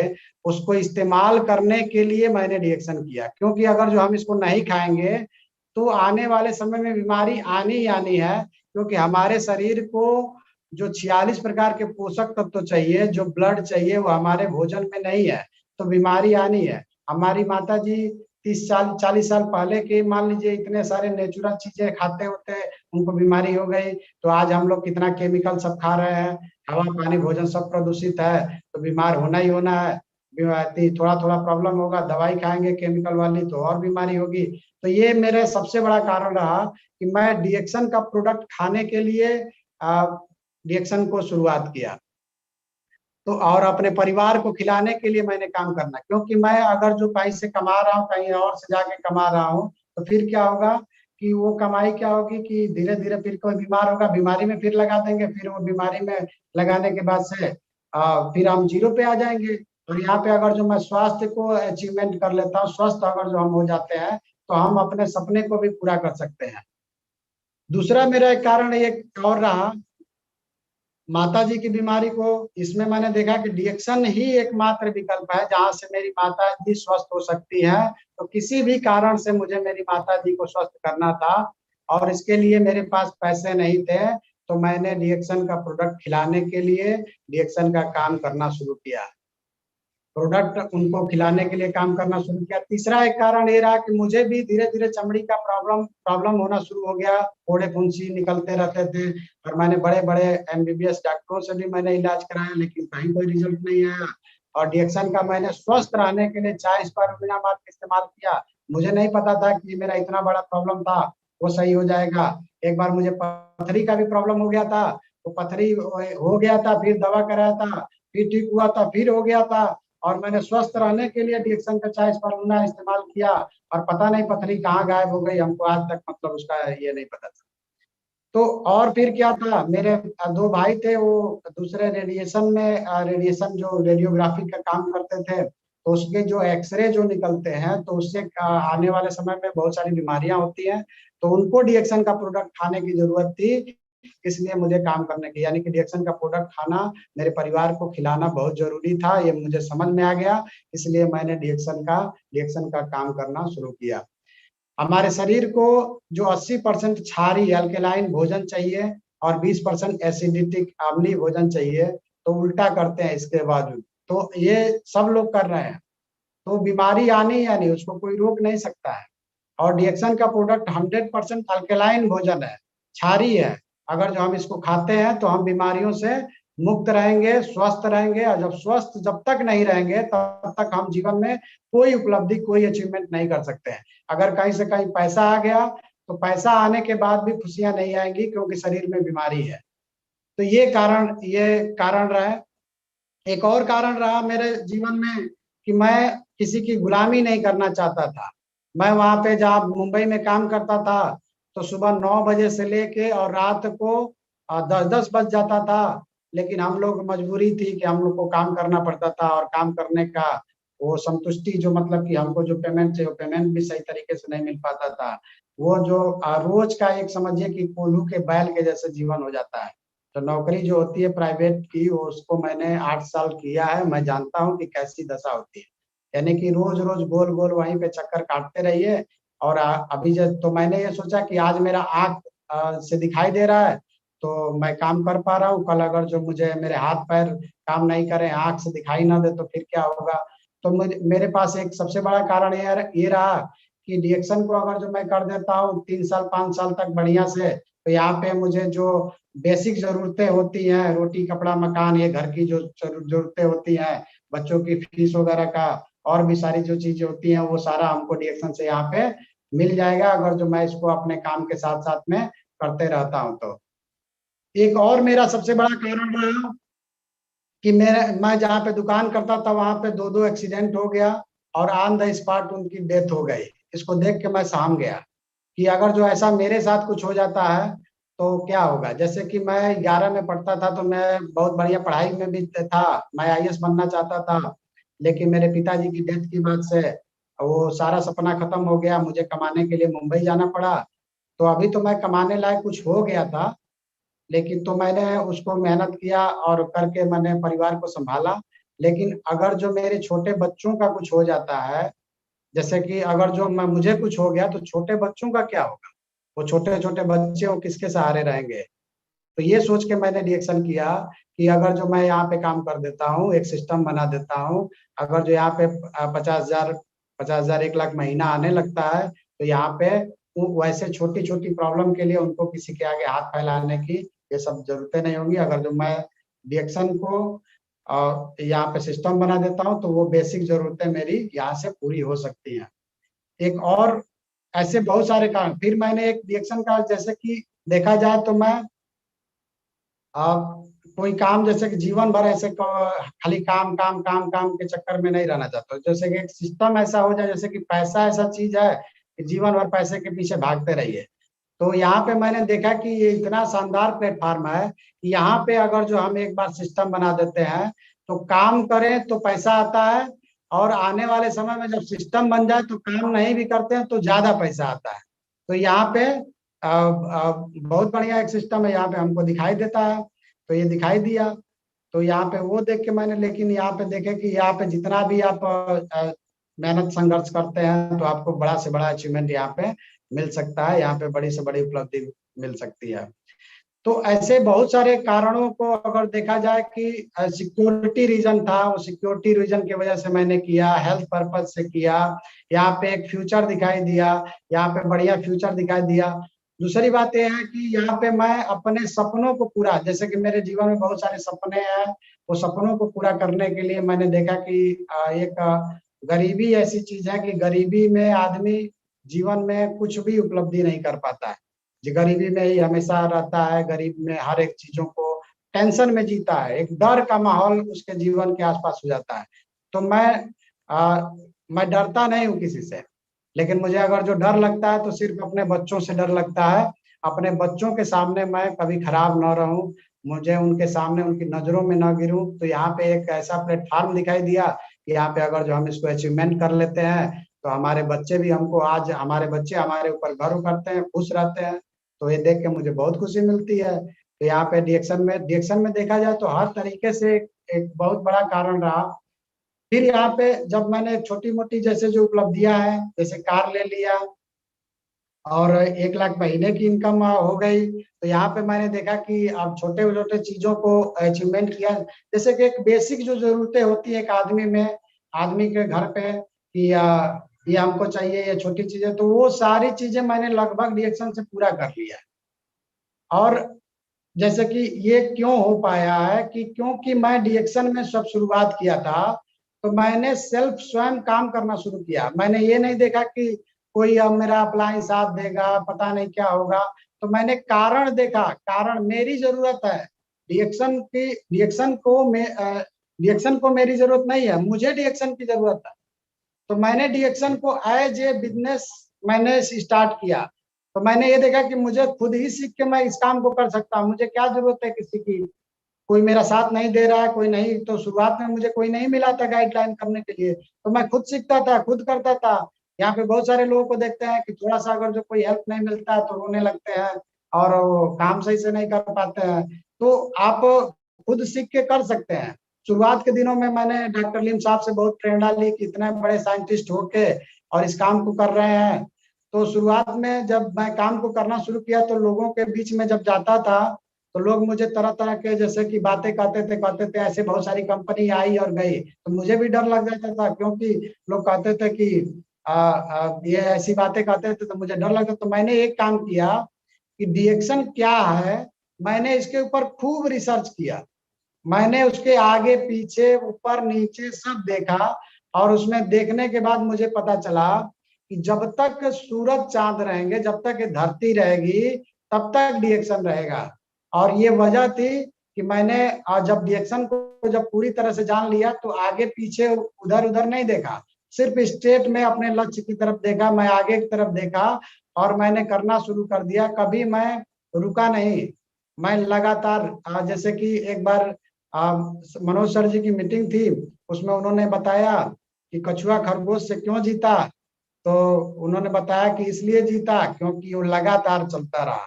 उसको इस्तेमाल करने के लिए मैंने डिएक्शन किया। क्योंकि अगर जो हम इसको नहीं खाएंगे तो आने वाले समय में बीमारी आनी ही आनी है। क्योंकि हमारे शरीर को जो 46 प्रकार के पोषक तत्व तो चाहिए, जो ब्लड चाहिए, वो हमारे भोजन में नहीं है, तो बीमारी आनी है। हमारी माता जी 30-40 साल पहले के मान लीजिए इतने सारे नेचुरल चीजें खाते होते, उनको बीमारी हो गई। तो आज हम लोग कितना केमिकल सब खा रहे हैं, हवा पानी भोजन सब प्रदूषित है, तो बीमार होना ही होना है। थोड़ा थोड़ा प्रॉब्लम होगा, दवाई खाएंगे केमिकल वाली तो और बीमारी होगी। तो ये मेरे सबसे बड़ा कारण रहा कि मैं डिएक्शन का प्रोडक्ट खाने के लिए रिएक्शन को शुरुआत किया। तो और अपने परिवार को खिलाने के लिए मैंने काम करना, क्योंकि मैं अगर जो पैसे कमा रहा हूँ कहीं और से जाके कमा रहा हूँ तो फिर क्या होगा कि वो कमाई क्या होगी कि धीरे धीरे फिर कोई बीमार होगा, बीमारी में फिर लगा देंगे, फिर वो बीमारी में लगाने के बाद से फिर हम जीरो पे आ जाएंगे। और यहाँ पे अगर जो मैं स्वास्थ्य को अचीवमेंट कर लेता हूँ, स्वस्थ अगर जो हम हो जाते हैं तो हम अपने सपने को भी पूरा कर सकते हैं। दूसरा मेरा एक कारण ये और रहा माता जी की बीमारी को, इसमें मैंने देखा कि डिएक्शन ही एकमात्र विकल्प है जहां से मेरी माता जी स्वस्थ हो सकती है। तो किसी भी कारण से मुझे मेरी माता जी को स्वस्थ करना था और इसके लिए मेरे पास पैसे नहीं थे, तो मैंने डिएक्शन का प्रोडक्ट खिलाने के लिए डिएक्शन का काम करना शुरू किया, प्रोडक्ट उनको खिलाने के लिए काम करना शुरू किया। तीसरा एक कारण ये रहा कि मुझे भी धीरे धीरे चमड़ी का प्रॉब्लम होना शुरू हो गया, फोड़े फुंसी निकलते रहते थे। और मैंने बड़े बड़े एमबीबीएस डॉक्टरों से भी मैंने इलाज कराया लेकिन कहीं कोई रिजल्ट नहीं आया। और डिएक्शन का मैंने स्वस्थ रहने के लिए 40 बार मार्क इस्तेमाल किया। मुझे नहीं पता था कि मेरा इतना बड़ा प्रॉब्लम था वो सही हो जाएगा। एक बार मुझे पथरी का भी प्रॉब्लम हो गया था, तो पथरी हो गया था, फिर दवा कराया था, फिर ठीक हुआ था, फिर हो गया था। और मैंने स्वस्थ रहने के लिए डिएक्शन का 40 बार इस्तेमाल किया और पता नहीं पथरी कहाँ गायब हो गई, हमको आज तक मतलब उसका ये नहीं पता था। तो और फिर क्या था, मेरे 2 भाई थे, वो दूसरे रेडिएशन में रेडिएशन जो रेडियोग्राफी का काम करते थे, तो उसके जो एक्सरे जो निकलते हैं तो उससे आने वाले समय में बहुत सारी बीमारियां होती हैं। तो उनको डिएक्शन का प्रोडक्ट खाने की जरूरत थी। इसलिए मुझे काम करने की, यानी कि डिएक्शन का प्रोडक्ट खाना मेरे परिवार को खिलाना बहुत जरूरी था, ये मुझे समझ में आ गया। इसलिए मैंने डिएक्शन का काम करना शुरू किया। हमारे शरीर को जो 80% क्षारीय अल्केलाइन भोजन चाहिए और 20% एसिडिटिक अम्लीय भोजन चाहिए, तो उल्टा करते हैं इसके बावजूद। तो ये सब लोग कर रहे हैं, तो बीमारी आनी या नहीं, उसको कोई रोक नहीं सकता है। और डिएक्शन का प्रोडक्ट 100% अल्केलाइन भोजन है, क्षारीय है। अगर जो हम इसको खाते हैं तो हम बीमारियों से मुक्त रहेंगे, स्वस्थ रहेंगे। और जब तक नहीं रहेंगे तब तक हम जीवन में कोई उपलब्धि, कोई अचीवमेंट नहीं कर सकते हैं। अगर कहीं से कहीं पैसा आ गया तो पैसा आने के बाद भी खुशियां नहीं आएंगी, क्योंकि शरीर में बीमारी है। तो ये कारण रहा है। एक और कारण रहा मेरे जीवन में कि मैं किसी की गुलामी नहीं करना चाहता था। मैं वहां पे जहाँ मुंबई में काम करता था, तो सुबह 9 बजे से लेके और रात को 10-10 बज जाता था। लेकिन हम लोग मजबूरी थी कि हम लोग को काम करना पड़ता था, और काम करने का वो संतुष्टि, जो मतलब कि हमको जो पेमेंट चाहिए, वो पेमेंट भी सही तरीके से नहीं मिल पाता था। वो जो रोज का एक समझिए कि कोल्हू के बैल के जैसे जीवन हो जाता है। तो नौकरी जो होती है प्राइवेट की, उसको मैंने 8 साल किया है। मैं जानता हूँ कि कैसी दशा होती है, यानी कि रोज रोज गोल गोल वहीं पे चक्कर काटते रहिए। और अभी जब तो मैंने ये सोचा कि आज मेरा आंख से दिखाई दे रहा है, तो मैं काम कर पा रहा हूँ। कल अगर जो मुझे मेरे हाथ पैर काम नहीं करें, आंख से दिखाई ना दे, तो फिर क्या होगा। तो मेरे पास एक सबसे बड़ा कारण ये रहा कि डिएक्शन को अगर जो मैं कर देता हूँ 3 साल 5 साल तक बढ़िया से, तो यहाँ पे मुझे जो बेसिक जरूरतें होती हैं, रोटी कपड़ा मकान, ये घर की जो जरूरतें होती हैं, बच्चों की फीस वगैरह का, और भी सारी जो चीजें होती हैं, वो सारा हमको डिएक्शन से यहाँ पे मिल जाएगा, अगर जो मैं इसको अपने काम के साथ साथ में करते रहता हूँ तो। एक और मेरा सबसे बड़ा कारण रहा कि मैं जहाँ पे दुकान करता था, वहां पे 2-2 एक्सीडेंट हो गया, और ऑन द स्पॉट उनकी डेथ हो गई। इसको देख के मैं सहम गया कि अगर जो ऐसा मेरे साथ कुछ हो जाता है तो क्या होगा। जैसे कि मैं 11 में पढ़ता था, तो मैं बहुत बढ़िया पढ़ाई में भी था, मैं आईएएस बनना चाहता था। लेकिन मेरे पिताजी की डेथ की बाद से वो सारा सपना खत्म हो गया, मुझे कमाने के लिए मुंबई जाना पड़ा। तो अभी तो मैं कमाने लायक कुछ हो गया था, लेकिन तो मैंने उसको मेहनत किया और करके मैंने परिवार को संभाला। लेकिन अगर जो मेरे छोटे बच्चों का कुछ हो जाता है, जैसे कि अगर जो मुझे कुछ हो गया, तो छोटे बच्चों का क्या होगा। वो छोटे छोटे बच्चे वो किसके सहारे रहेंगे। तो ये सोच के मैंने रिएक्शन किया कि अगर जो मैं यहाँ पे काम कर देता हूँ, एक सिस्टम बना देता हूँ, अगर जो यहाँ पे 50,000 1 लाख महीना आने लगता है, तो यहाँ पे वैसे छोटी छोटी प्रॉब्लम के लिए उनको किसी के आगे हाथ फैलाने की ये सब जरूरतें नहीं होंगी। अगर जो मैं रिएक्शन को यहाँ पे सिस्टम बना देता हूँ, तो वो बेसिक जरूरतें मेरी यहाँ से पूरी हो सकती हैं। एक और ऐसे बहुत सारे कारण, फिर मैंने एक रिएक्शन का, जैसे कि देखा जाए तो मैं कोई काम, जैसे कि जीवन भर ऐसे खाली काम काम काम काम के चक्कर में नहीं रहना चाहता। जैसे कि एक सिस्टम ऐसा हो जाए, जैसे कि पैसा ऐसा चीज है कि जीवन भर पैसे के पीछे भागते रहिए। तो यहाँ पे मैंने देखा कि ये इतना शानदार प्लेटफॉर्म है कि यहाँ पे अगर जो हम एक बार सिस्टम बना देते हैं, तो काम करें तो पैसा आता है, और आने वाले समय में जब सिस्टम बन जाए तो काम नहीं भी करते हैं तो ज्यादा पैसा आता है। तो यहाँ पे बहुत बढ़िया एक सिस्टम है, यहाँ पे हमको दिखाई देता है। तो ये दिखाई दिया, तो यहाँ पे वो देख के मैंने, लेकिन यहाँ पे देखे कि यहाँ पे जितना भी आप मेहनत संघर्ष करते हैं, तो आपको बड़ा से बड़ा अचीवमेंट यहाँ पे मिल सकता है, यहाँ पे बड़ी से बड़ी उपलब्धि मिल सकती है। तो ऐसे बहुत सारे कारणों को अगर देखा जाए कि सिक्योरिटी रीजन था, वो सिक्योरिटी रीजन की वजह से मैंने किया, हेल्थ पर्पज से किया, यहाँ पे एक फ्यूचर दिखाई दिया, यहाँ पे बढ़िया फ्यूचर दिखाई दिया। दूसरी बात यह है कि यहाँ पे मैं अपने सपनों को पूरा, जैसे कि मेरे जीवन में बहुत सारे सपने हैं, वो सपनों को पूरा करने के लिए मैंने देखा कि एक गरीबी ऐसी चीज है कि गरीबी में आदमी जीवन में कुछ भी उपलब्धि नहीं कर पाता है। जो गरीबी में ही हमेशा रहता है, गरीब में हर एक चीजों को टेंशन में जीता है, एक डर का माहौल उसके जीवन के आसपास हो जाता है। तो मैं डरता नहीं हूँ किसी से, लेकिन मुझे अगर जो डर लगता है तो सिर्फ अपने बच्चों से डर लगता है। अपने बच्चों के सामने मैं कभी खराब ना रहूं, मुझे उनके सामने उनकी नजरों में ना गिरूं। तो यहाँ पे एक ऐसा प्लेटफॉर्म दिखाई दिया कि यहाँ पे अगर जो हम इसको अचीवमेंट कर लेते हैं, तो हमारे बच्चे भी हमको, आज हमारे बच्चे हमारे ऊपर गर्व करते हैं, खुश रहते हैं। तो ये देख के मुझे बहुत खुशी मिलती है। तो यहाँ पे डिएक्शन में देखा जाए तो हर तरीके से एक बहुत बड़ा कारण रहा। फिर यहाँ पे जब मैंने छोटी मोटी जैसे जो उपलब्धियां हैं, जैसे कार ले लिया और 1 लाख महीने की इनकम हो गई, तो यहाँ पे मैंने देखा कि अब छोटे छोटे चीजों को अचीवमेंट किया। जैसे कि एक बेसिक जो जरूरतें होती है एक आदमी में, आदमी के घर पे, कि ये हमको चाहिए, ये छोटी चीजें, तो वो सारी चीजें मैंने लगभग डिएक्शन से पूरा कर लिया। और जैसे कि ये क्यों हो पाया है कि क्योंकि मैं डिएक्शन में सब शुरुआत किया था, तो मैंने सेल्फ स्वयं काम करना शुरू किया। मैंने ये नहीं देखा कि कोई अब मेरा अप्लाई साथ देगा, पता नहीं क्या होगा। तो मैंने कारण देखा, कारण मेरी जरूरत है डिएक्शन की, डिएक्शन को मेरी जरूरत नहीं है, मुझे डिएक्शन की जरूरत है। तो मैंने डिएक्शन को एज ए बिजनेस मैंने स्टार्ट किया। तो मैंने ये देखा कि मुझे खुद ही सीख के मैं इस काम को कर सकता हूँ, मुझे क्या जरूरत है किसी की। कोई मेरा साथ नहीं दे रहा है, कोई नहीं, तो शुरुआत में मुझे कोई नहीं मिला था गाइडलाइन करने के लिए, तो मैं खुद सीखता था, खुद करता था। यहाँ पे बहुत सारे लोगों को देखते हैं कि थोड़ा सा अगर जो कोई हेल्प नहीं मिलता है तो रोने लगते हैं और वो काम सही से नहीं कर पाते हैं। तो आप खुद सीख के कर सकते हैं। शुरुआत के दिनों में मैंने डॉक्टर लीम साहब से बहुत प्रेरणा ली कि इतने बड़े साइंटिस्ट होके और इस काम को कर रहे हैं। तो शुरुआत में जब मैं काम को करना शुरू किया तो लोगों के बीच में जब जाता था तो लोग मुझे तरह तरह के जैसे कि बातें कहते थे ऐसे बहुत सारी कंपनी आई और गई, तो मुझे भी डर लग जाता था, क्योंकि लोग कहते थे कि ये ऐसी बातें कहते थे, तो मुझे डर लगता। तो मैंने एक काम किया कि डिएक्शन क्या है, मैंने इसके ऊपर खूब रिसर्च किया। मैंने उसके आगे पीछे ऊपर नीचे सब देखा, और उसमें देखने के बाद मुझे पता चला कि जब तक सूरज चांद रहेंगे, जब तक ये धरती रहेगी, तब तक डिएक्शन रहेगा। और ये वजह थी कि मैंने जब डिएक्शन को जब पूरी तरह से जान लिया तो आगे पीछे उधर उधर नहीं देखा, सिर्फ स्ट्रेट में अपने लक्ष्य की तरफ देखा, मैं आगे की तरफ देखा और मैंने करना शुरू कर दिया। कभी मैं रुका नहीं, मैं लगातार जैसे कि एक बार मनोज सर जी की मीटिंग थी, उसमें उन्होंने बताया कि कछुआ खरगोश से क्यों जीता। तो उन्होंने बताया कि इसलिए जीता क्योंकि वो लगातार चलता रहा।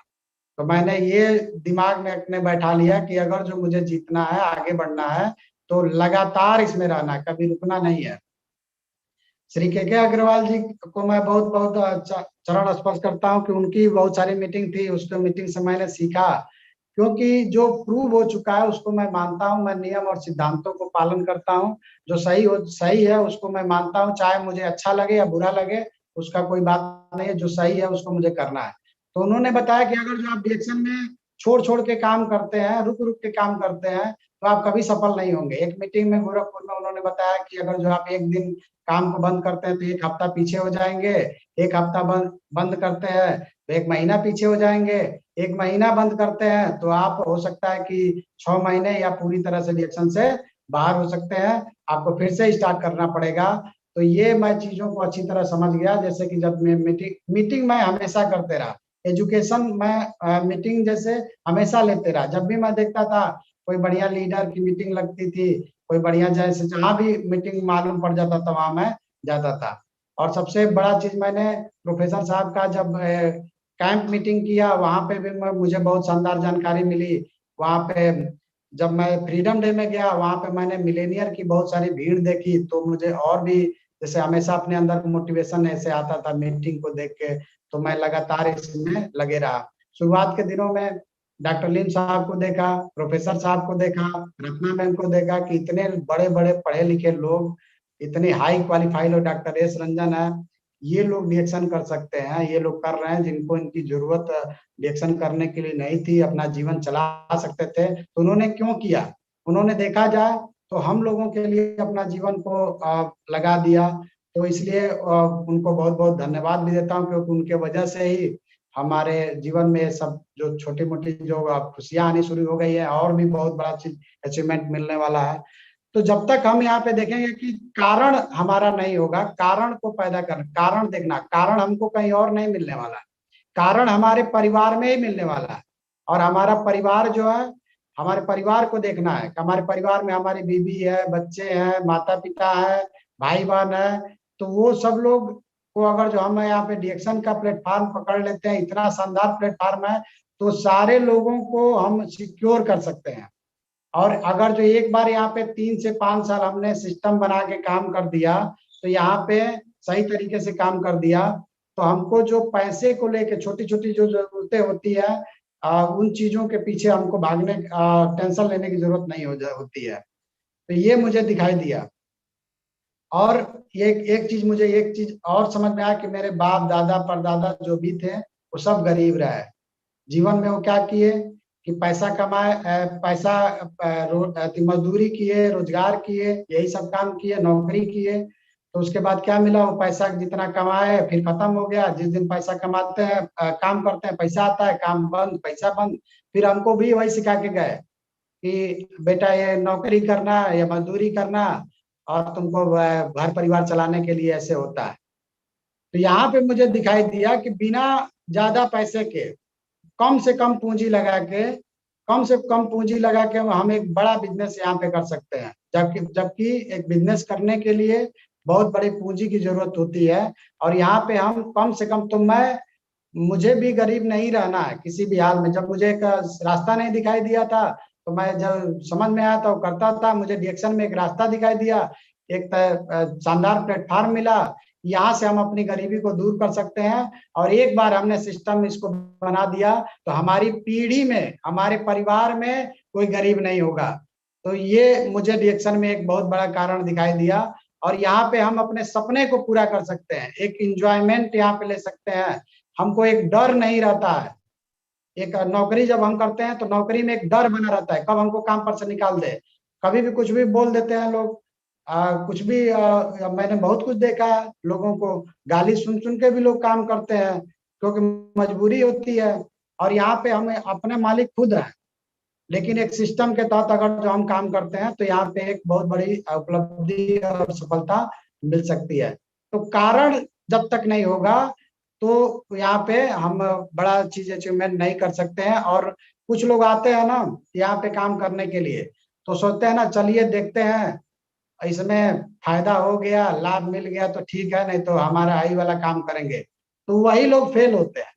तो मैंने ये दिमाग में अपने बैठा लिया कि अगर जो मुझे जीतना है, आगे बढ़ना है, तो लगातार इसमें रहना है, कभी रुकना नहीं है। श्री के अग्रवाल जी को मैं बहुत बहुत चरण स्पर्श करता हूँ कि उनकी बहुत सारी मीटिंग थी, उसको मीटिंग से मैंने सीखा। क्योंकि जो प्रूव हो चुका है उसको मैं मानता हूँ, मैं नियम और सिद्धांतों को पालन करता हूँ। जो सही है उसको मैं मानता हूँ, चाहे मुझे अच्छा लगे या बुरा लगे, उसका कोई बात नहीं है। जो सही है उसको मुझे करना है। तो उन्होंने बताया कि अगर जो आप डिएक्शन में छोड़ छोड़ के काम करते हैं, रुक रुक के काम करते हैं, तो आप कभी सफल नहीं होंगे। एक मीटिंग में गोरखपुर में उन्होंने बताया कि अगर जो आप एक दिन काम को बंद करते हैं तो 1 हफ्ता पीछे हो जाएंगे, 1 हफ्ता बंद करते हैं तो 1 महीना पीछे हो जाएंगे, 1 महीना बंद करते हैं तो आप हो सकता है कि 6 महीने या पूरी तरह से डिएक्शन से बाहर हो सकते हैं, आपको फिर से स्टार्ट करना पड़ेगा। तो ये मैं चीजों को अच्छी तरह समझ गया। जैसे कि जब मैं मीटिंग मैं हमेशा करते रहा, एजुकेशन मैं मीटिंग जैसे हमेशा लेते रहा। जब भी मैं देखता था कोई बढ़िया लीडर की मीटिंग लगती थी, कोई बढ़िया जैसे जहाँ भी मीटिंग मालूम पड़ जाता था वहां मैं जाता था। और सबसे बड़ा चीज मैंने प्रोफेसर साहब का जब कैंप मीटिंग किया, वहां पे भी मुझे बहुत शानदार जानकारी मिली। वहां पे जब मैं फ्रीडम डे में गया, वहां पे मैंने मिलेनियर की बहुत सारी भीड़ देखी, तो मुझे और भी जैसे हमेशा अपने अंदर मोटिवेशन ऐसे आता था मीटिंग को देख के, तो मैं लगातार इसमें लगे रहा। शुरुआत के दिनों में डॉक्टर लीम साहब को देखा, प्रोफेसर साहब को देखा, रत्ना मैम को देखा कि इतने बड़े बड़े पढ़े लिखे लोग, इतने हाई क्वालिफाइड लोग, डॉक्टर एस रंजन है, ये लोग रिएक्शन कर सकते हैं, ये लोग कर रहे हैं जिनको इनकी जरूरत रिएक्शन करने के लिए नहीं थी, अपना जीवन चला सकते थे, तो उन्होंने क्यों किया। उन्होंने देखा जाए तो हम लोगों के लिए अपना जीवन को लगा दिया। तो इसलिए उनको बहुत बहुत धन्यवाद भी देता हूँ, क्योंकि उनके वजह से ही हमारे जीवन में सब जो छोटी मोटी जो खुशियां आनी शुरू हो गई है, और भी बहुत बड़ा चीज अचीवमेंट मिलने वाला है। तो जब तक हम यहाँ पे देखेंगे कि कारण हमारा नहीं होगा, कारण को पैदा कर, कारण देखना, कारण हमको कहीं और नहीं मिलने वाला है, कारण हमारे परिवार में ही मिलने वाला है। और हमारा परिवार जो है, हमारे परिवार को देखना है कि हमारे परिवार में हमारी बीवी है, बच्चे हैं, माता पिता है, भाई बहन है, तो वो सब लोग को अगर जो हम यहाँ पे डीएक्शन का प्लेटफॉर्म पकड़ लेते हैं, इतना शानदार प्लेटफॉर्म है, तो सारे लोगों को हम सिक्योर कर सकते हैं। और अगर जो एक बार यहाँ पे 3 से 5 साल हमने सिस्टम बना के काम कर दिया, तो यहाँ पे सही तरीके से काम कर दिया, तो हमको जो पैसे को लेके छोटी छोटी जो जरूरतें होती है, उन चीजों के पीछे हमको भागने टेंशन लेने की जरूरत नहीं होती है। तो ये मुझे दिखाई दिया। और एक चीज और समझ में आया कि मेरे बाप दादा परदादा जो भी थे वो सब गरीब रहे। जीवन में वो क्या किए कि पैसा कमाए, मजदूरी किए, रोजगार किए, यही सब काम किए, नौकरी किए। तो उसके बाद क्या मिला, वो पैसा जितना कमाए फिर खत्म हो गया। जिस दिन पैसा कमाते हैं, काम करते हैं, पैसा आता है, काम बंद, पैसा बंद। फिर हमको भी वही सिखा के गए कि बेटा ये नौकरी करना या मजदूरी करना, और तुमको घर परिवार चलाने के लिए ऐसे होता है। तो यहाँ पे मुझे दिखाई दिया कि बिना ज्यादा पैसे के, कम से कम पूंजी लगा के, कम से कम पूंजी लगा के हम एक बड़ा बिजनेस यहाँ पे कर सकते हैं। जबकि एक बिजनेस करने के लिए बहुत बड़ी पूंजी की जरूरत होती है। और यहाँ पे हम कम से कम, तो मुझे भी गरीब नहीं रहना है किसी भी हाल में। जब मुझे एक रास्ता नहीं दिखाई दिया था, तो मैं जब समझ में आया था वो करता था। मुझे डिएक्शन में एक रास्ता दिखाई दिया, एक शानदार प्लेटफॉर्म मिला। यहाँ से हम अपनी गरीबी को दूर कर सकते हैं। और एक बार हमने सिस्टम इसको बना दिया, तो हमारी पीढ़ी में, हमारे परिवार में कोई गरीब नहीं होगा। तो ये मुझे डिएक्शन में एक बहुत बड़ा कारण दिखाई दिया। और यहाँ पे हम अपने सपने को पूरा कर सकते हैं, एक इंजॉयमेंट यहाँ पे ले सकते हैं। हमको एक डर नहीं रहता है। एक नौकरी जब हम करते हैं तो नौकरी में एक डर बना रहता है, कब हमको काम पर से निकाल दे। कभी भी कुछ भी बोल देते हैं लोग, कुछ भी। मैंने बहुत कुछ देखा है, लोगों को गाली सुन सुन के भी लोग काम करते हैं, क्योंकि मजबूरी होती है। और यहाँ पे हमें अपने मालिक खुद है, लेकिन एक सिस्टम के तहत अगर जो हम काम करते हैं, तो यहाँ पे एक बहुत बड़ी उपलब्धि और सफलता मिल सकती है। तो कारण जब तक नहीं होगा, तो यहाँ पे हम बड़ा चीज अचीवमेंट नहीं कर सकते हैं। और कुछ लोग आते हैं ना यहाँ पे काम करने के लिए, तो सोचते हैं ना चलिए देखते हैं, इसमें फायदा हो गया, लाभ मिल गया तो ठीक है, नहीं तो हमारा आई वाला काम करेंगे। तो वही लोग फेल होते हैं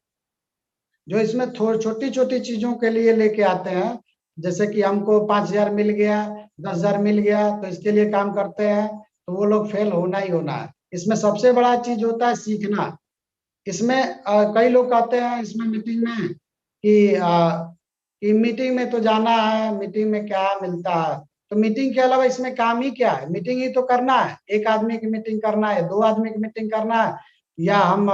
जो इसमें थोड़ी छोटी छोटी चीजों के लिए लेके आते हैं। जैसे कि हमको 5,000 मिल गया, 10,000 मिल गया, तो इसके लिए काम करते हैं, तो वो लोग फेल होना ही होना है। इसमें सबसे बड़ा चीज होता है सीखना। इसमें कई लोग कहते हैं इसमें मीटिंग में कि मीटिंग में तो जाना है, मीटिंग में क्या मिलता है। तो मीटिंग के अलावा इसमें काम ही क्या है, मीटिंग ही तो करना है। एक आदमी की मीटिंग करना है, 2 आदमी की मीटिंग करना है, या हम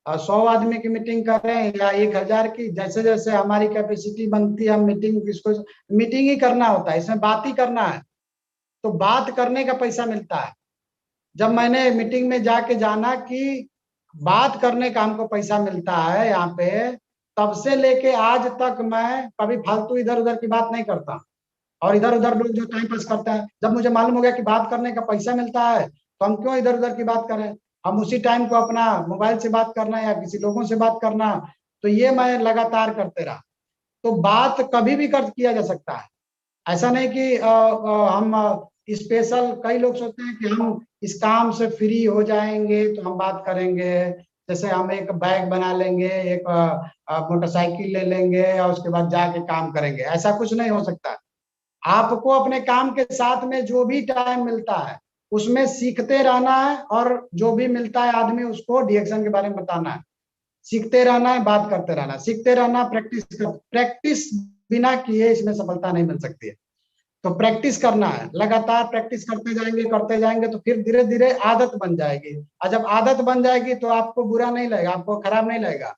100 आदमी की मीटिंग कर रहे हैं, या 1,000 की, जैसे जैसे हमारी कैपेसिटी बनती है हम मीटिंग, इसको मीटिंग ही करना होता है, इसमें बात ही करना है। तो बात करने का पैसा मिलता है। जब मैंने मीटिंग में जाके जाना कि बात करने का हमको पैसा मिलता है यहाँ पे, तब से लेके आज तक मैं कभी फालतू इधर उधर की बात नहीं करता। और इधर उधर लोग जो टाइम पास करते हैं, जब मुझे मालूम हो गया कि बात करने का पैसा मिलता है, तो हम क्यों इधर उधर की बात करें। हम उसी टाइम को अपना मोबाइल से बात करना या किसी लोगों से बात करना, तो ये मैं लगातार करते रहा। तो बात कभी भी कर किया जा सकता है। ऐसा नहीं कि हम स्पेशल, कई लोग सोचते हैं कि हम इस काम से फ्री हो जाएंगे तो हम बात करेंगे। जैसे हम एक बैग बना लेंगे, एक मोटरसाइकिल ले लेंगे और उसके बाद जाके काम करेंगे, ऐसा कुछ नहीं हो सकता। आपको अपने काम के साथ में जो भी टाइम मिलता है उसमें सीखते रहना है, और जो भी मिलता है आदमी उसको डिएक्शन के बारे में बताना है। सीखते रहना है, बात करते रहना, सीखते रहना, प्रैक्टिस बिना किए इसमें सफलता नहीं मिल सकती है। तो प्रैक्टिस करना है, लगातार प्रैक्टिस करते जाएंगे तो फिर धीरे धीरे आदत बन जाएगी। और जब आदत बन जाएगी तो आपको बुरा नहीं लगेगा, आपको खराब नहीं लगेगा।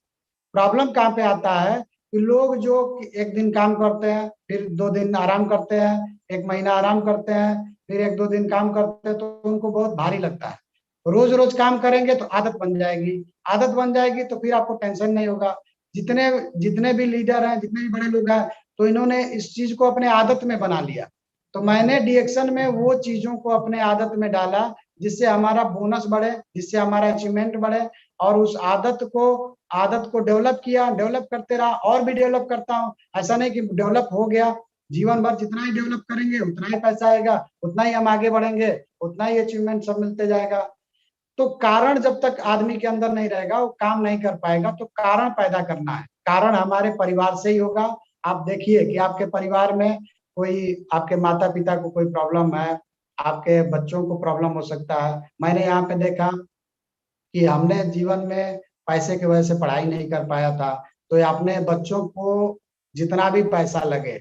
प्रॉब्लम कहाँ पे आता है कि लोग जो एक दिन काम करते हैं, फिर 2 दिन आराम करते हैं, 1 महीना आराम करते हैं, फिर 1-2 दिन काम करते हैं, तो उनको बहुत भारी लगता है। रोज रोज काम करेंगे तो आदत बन जाएगी, आदत बन जाएगी तो फिर आपको टेंशन नहीं होगा। जितने जितने भी लीडर हैं, जितने भी बड़े लोग हैं, तो इन्होंने इस चीज को अपने आदत में बना लिया। तो मैंने डिएक्शन में वो चीजों को अपने आदत में डाला, जिससे हमारा बोनस बढ़े, जिससे हमारा अचीवमेंट बढ़े। और उस आदत को डेवलप किया, डेवलप करते रहा, और भी डेवलप करता हूँ। ऐसा नहीं कि डेवलप हो गया, जीवन भर जितना ही डेवलप करेंगे उतना ही पैसा आएगा, उतना ही हम आगे बढ़ेंगे, उतना ही अचीवमेंट सब मिलते जाएगा। तो कारण जब तक आदमी के अंदर नहीं रहेगा वो काम नहीं कर पाएगा। तो कारण पैदा करना है, कारण हमारे परिवार से ही होगा। आप देखिए कि आपके परिवार में कोई, आपके माता पिता को कोई प्रॉब्लम है, आपके बच्चों को प्रॉब्लम हो सकता है। मैंने यहाँ पे देखा कि हमने जीवन में पैसे की वजह से पढ़ाई नहीं कर पाया था, तो ये अपने बच्चों को जितना भी पैसा लगे,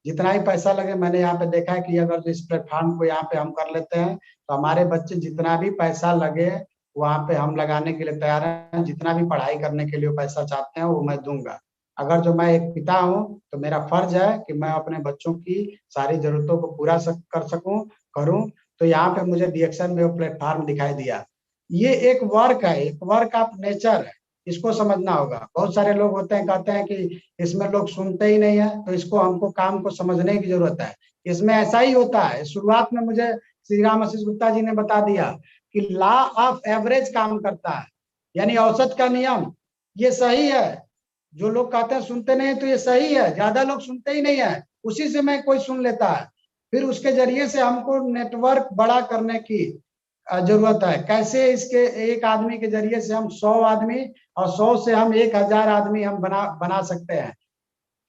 जितना ही पैसा लगे, मैंने यहाँ पे देखा है कि अगर इस प्लेटफॉर्म को यहाँ पे हम कर लेते हैं तो हमारे बच्चे जितना भी पैसा लगे वहाँ पे हम लगाने के लिए तैयार हैं। जितना भी पढ़ाई करने के लिए पैसा चाहते हैं वो मैं दूंगा। अगर जो मैं एक पिता हूँ तो मेरा फर्ज है कि मैं अपने बच्चों की सारी जरूरतों को पूरा कर सकूं, करूं। तो यहाँ पे मुझे डीएक्शन में वो प्लेटफॉर्म दिखाई दिया। ये एक वर्क है, एक वर्क ऑफ नेचर है, इसको समझना होगा। बहुत सारे लोग होते हैं, कहते हैं कि इसमें लोग सुनते ही नहीं है, तो इसको हमको काम को समझने की जरूरत है। इसमें ऐसा ही होता है। शुरुआत में मुझे श्री राम आशीष गुप्ता जी ने बता दिया कि लॉ ऑफ एवरेज काम करता है, यानी औसत का नियम। ये सही है, जो लोग कहते हैं सुनते नहीं, तो ये सही है, ज्यादा लोग सुनते ही नहीं है, उसी से मैं कोई सुन लेता है। फिर उसके जरिए से हमको नेटवर्क बड़ा करने की जरूरत है। कैसे? इसके एक आदमी के जरिए से हम 100 आदमी, और 100 से हम 1000 आदमी हम बना सकते हैं।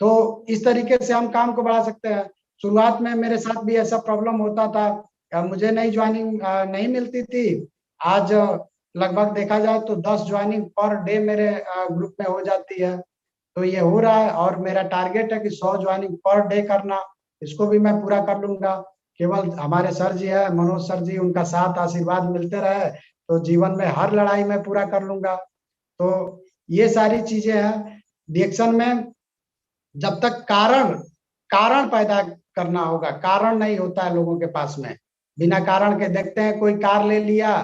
तो इस तरीके से हम काम को बढ़ा सकते हैं। शुरुआत में मेरे साथ भी ऐसा प्रॉब्लम होता था, मुझे नई ज्वाइनिंग नहीं मिलती थी। आज लगभग देखा जाए तो 10 ज्वाइनिंग पर डे मेरे ग्रुप में हो जाती है। तो ये हो रहा है, और मेरा टारगेट है कि 100 ज्वाइनिंग पर डे करना। इसको भी मैं पूरा कर लूंगा। केवल हमारे सर जी है, मनोज सर जी, उनका साथ आशीर्वाद मिलते रहे तो जीवन में हर लड़ाई में पूरा कर लूंगा। तो ये सारी चीजें हैं डीएक्शन में। जब तक कारण कारण पैदा करना होगा, कारण नहीं होता है लोगों के पास में। बिना कारण के देखते हैं, कोई कार ले लिया,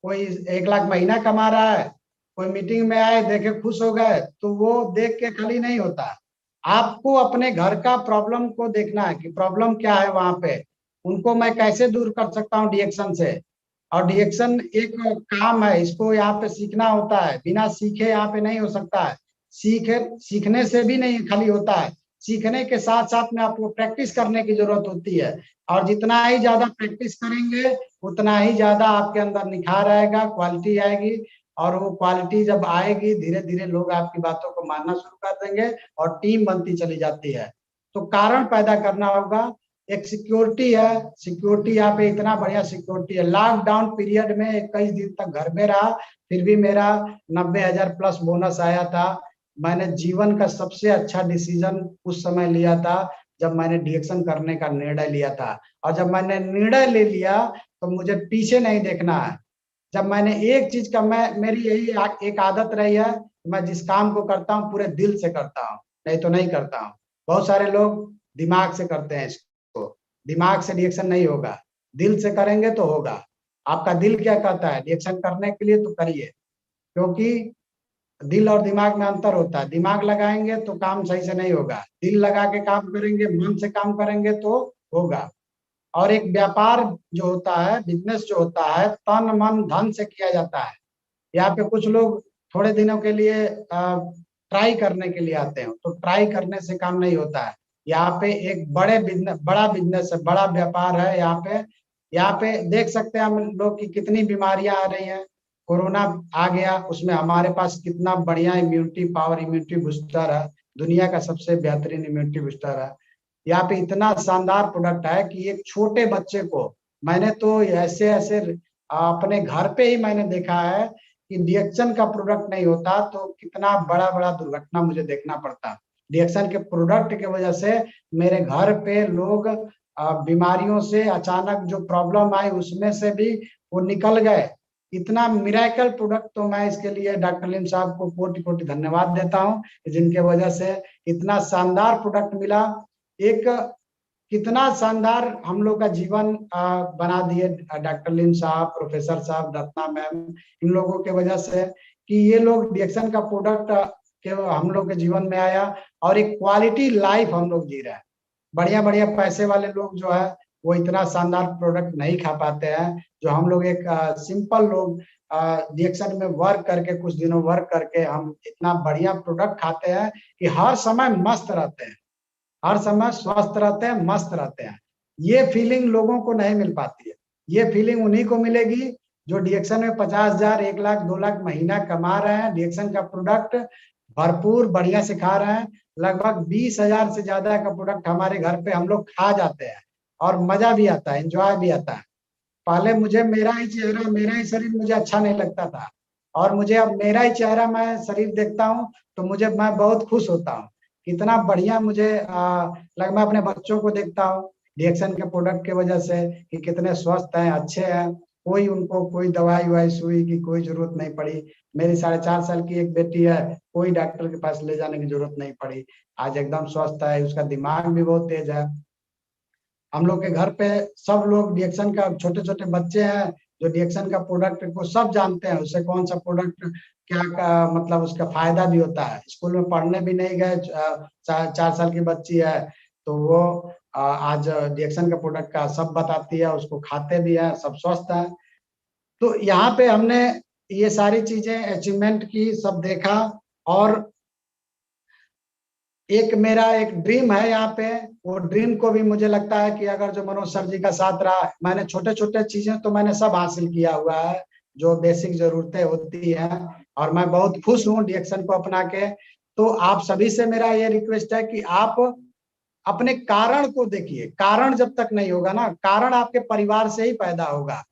कोई 1 लाख महीना कमा रहा है, कोई मीटिंग में आए देखे खुश हो गए, तो वो देख के खाली नहीं होता। आपको अपने घर का प्रॉब्लम को देखना है कि प्रॉब्लम क्या है वहां पे, उनको मैं कैसे दूर कर सकता हूँ डीएक्शन से। और डीएक्शन एक काम है, इसको यहाँ पे सीखना होता है, बिना सीखे यहाँ पे नहीं हो सकता है। सीखने से भी नहीं खाली होता है, सीखने के साथ साथ में आपको प्रैक्टिस करने की जरूरत होती है। और जितना ही ज्यादा प्रैक्टिस करेंगे उतना ही ज्यादा आपके अंदर निखार आएगा, क्वालिटी आएगी। और वो क्वालिटी जब आएगी, धीरे धीरे लोग आपकी बातों को मानना शुरू कर देंगे और टीम बनती चली जाती है। तो कारण पैदा करना होगा। एक सिक्योरिटी है, सिक्योरिटी यहाँ पे इतना बढ़िया सिक्योरिटी है। लॉकडाउन पीरियड में 21 दिन तक घर में रहा, फिर भी मेरा 90,000 प्लस बोनस आया था। मैंने जीवन का सबसे अच्छा डिसीजन उस समय लिया था जब मैंने डीएक्शन करने का निर्णय लिया था। और जब मैंने निर्णय ले लिया तो मुझे पीछे नहीं देखना है। जब मैंने एक चीज का, मेरी यही एक आदत रही है, मैं जिस काम को करता हूँ पूरे दिल से करता हूँ, नहीं तो नहीं करता हूँ। बहुत सारे लोग दिमाग से करते हैं इसको, दिमाग से रिएक्शन नहीं होगा, दिल से करेंगे तो होगा। आपका दिल क्या कहता है रिएक्शन करने के लिए, तो करिए। क्योंकि दिल और दिमाग में अंतर होता है। दिमाग लगाएंगे तो काम सही से नहीं होगा, दिल लगा के काम करेंगे, मन से काम करेंगे तो होगा। और एक व्यापार जो होता है, बिजनेस जो होता है, तन मन धन से किया जाता है। यहाँ पे कुछ लोग थोड़े दिनों के लिए ट्राई करने के लिए आते हैं, तो ट्राई करने से काम नहीं होता है। यहाँ पे एक बड़ा बिजनेस है, बड़ा व्यापार है। यहाँ पे देख सकते हैं हम लोग की कितनी बीमारियां आ रही हैं। कोरोना आ गया, उसमें हमारे पास कितना बढ़िया इम्यूनिटी पावर, इम्यूनिटी बूस्टर है, दुनिया का सबसे बेहतरीन इम्यूनिटी बूस्टर है। यहाँ पे इतना शानदार प्रोडक्ट है कि एक छोटे बच्चे को, मैंने तो ऐसे ऐसे अपने घर पे ही मैंने देखा है कि डीएक्शन का प्रोडक्ट नहीं होता तो कितना बड़ा बड़ा दुर्घटना मुझे देखना पड़ता। डीएक्शन के प्रोडक्ट की वजह से मेरे घर पे लोग बीमारियों से, अचानक जो प्रॉब्लम आई उसमें से भी वो निकल गए। इतना मिराकल प्रोडक्ट, तो मैं इसके लिए डॉक्टर लीम साहब को कोटि कोटि धन्यवाद देता हूँ, जिनके वजह से इतना शानदार प्रोडक्ट मिला। एक कितना शानदार हम लोग का जीवन बना दिए डॉक्टर लीम साहब, प्रोफेसर साहब, रत्ना मैम, इन लोगों के वजह से कि ये लोग डीएक्शन का प्रोडक्ट के हम लोग के जीवन में आया और एक क्वालिटी लाइफ हम लोग जी रहे हैं। बढ़िया बढ़िया पैसे वाले लोग जो है वो इतना शानदार प्रोडक्ट नहीं खा पाते हैं, जो हम लोग एक सिंपल लोग डीएक्शन में वर्क करके, कुछ दिनों वर्क करके हम इतना बढ़िया प्रोडक्ट खाते हैं कि हर समय मस्त रहते हैं, हर समय स्वस्थ रहते हैं, मस्त रहते हैं। ये फीलिंग लोगों को नहीं मिल पाती है। ये फीलिंग उन्हीं को मिलेगी जो डिएक्शन में 50,000, 1 लाख, 2 लाख महीना कमा रहे हैं, डिएक्शन का प्रोडक्ट भरपूर बढ़िया से खा रहे हैं। लगभग 20,000 से ज्यादा का प्रोडक्ट हमारे घर पे हम लोग खा जाते हैं और मजा भी आता है, एंजॉय भी आता है। पहले मुझे मेरा ही चेहरा, मेरा ही शरीर मुझे अच्छा नहीं लगता था, और मुझे अब मेरा ही चेहरा, मैं शरीर देखता हूँ तो मैं बहुत खुश होता हूँ। कितना बढ़िया मुझे मैं अपने बच्चों को देखता हूँ रिएक्शन के प्रोडक्ट की वजह से कि कितने स्वस्थ हैं, अच्छे हैं। कोई उनको कोई दवाई वाई सुई की कोई जरूरत नहीं पड़ी। मेरी 4.5 साल की एक बेटी है, कोई डॉक्टर के पास ले जाने की जरूरत नहीं पड़ी। आज एकदम स्वस्थ है, उसका दिमाग भी बहुत तेज है। हम लोग के घर पे सब लोग रिएक्शन का, छोटे छोटे बच्चे हैं जो रिएक्शन का प्रोडक्ट को सब जानते हैं, उससे कौन सा प्रोडक्ट क्या का मतलब उसका फायदा भी होता है। स्कूल में पढ़ने भी नहीं गए, 4 साल की बच्ची है तो वो आज रिएक्शन का प्रोडक्ट का सब बताती है, उसको खाते भी है, सब स्वस्थ है। तो यहाँ पे हमने ये सारी चीजें अचीवमेंट की, सब देखा। और एक मेरा एक ड्रीम है यहाँ पे, वो ड्रीम को भी मुझे लगता है कि अगर जो मनोज सर जी का साथ रहा, मैंने छोटे छोटे चीजें तो मैंने सब हासिल किया हुआ है जो बेसिक जरूरतें होती हैं, और मैं बहुत खुश हूँ डिएक्शन को अपना के। तो आप सभी से मेरा ये रिक्वेस्ट है कि आप अपने कारण को देखिए। कारण जब तक नहीं होगा ना, कारण आपके परिवार से ही पैदा होगा।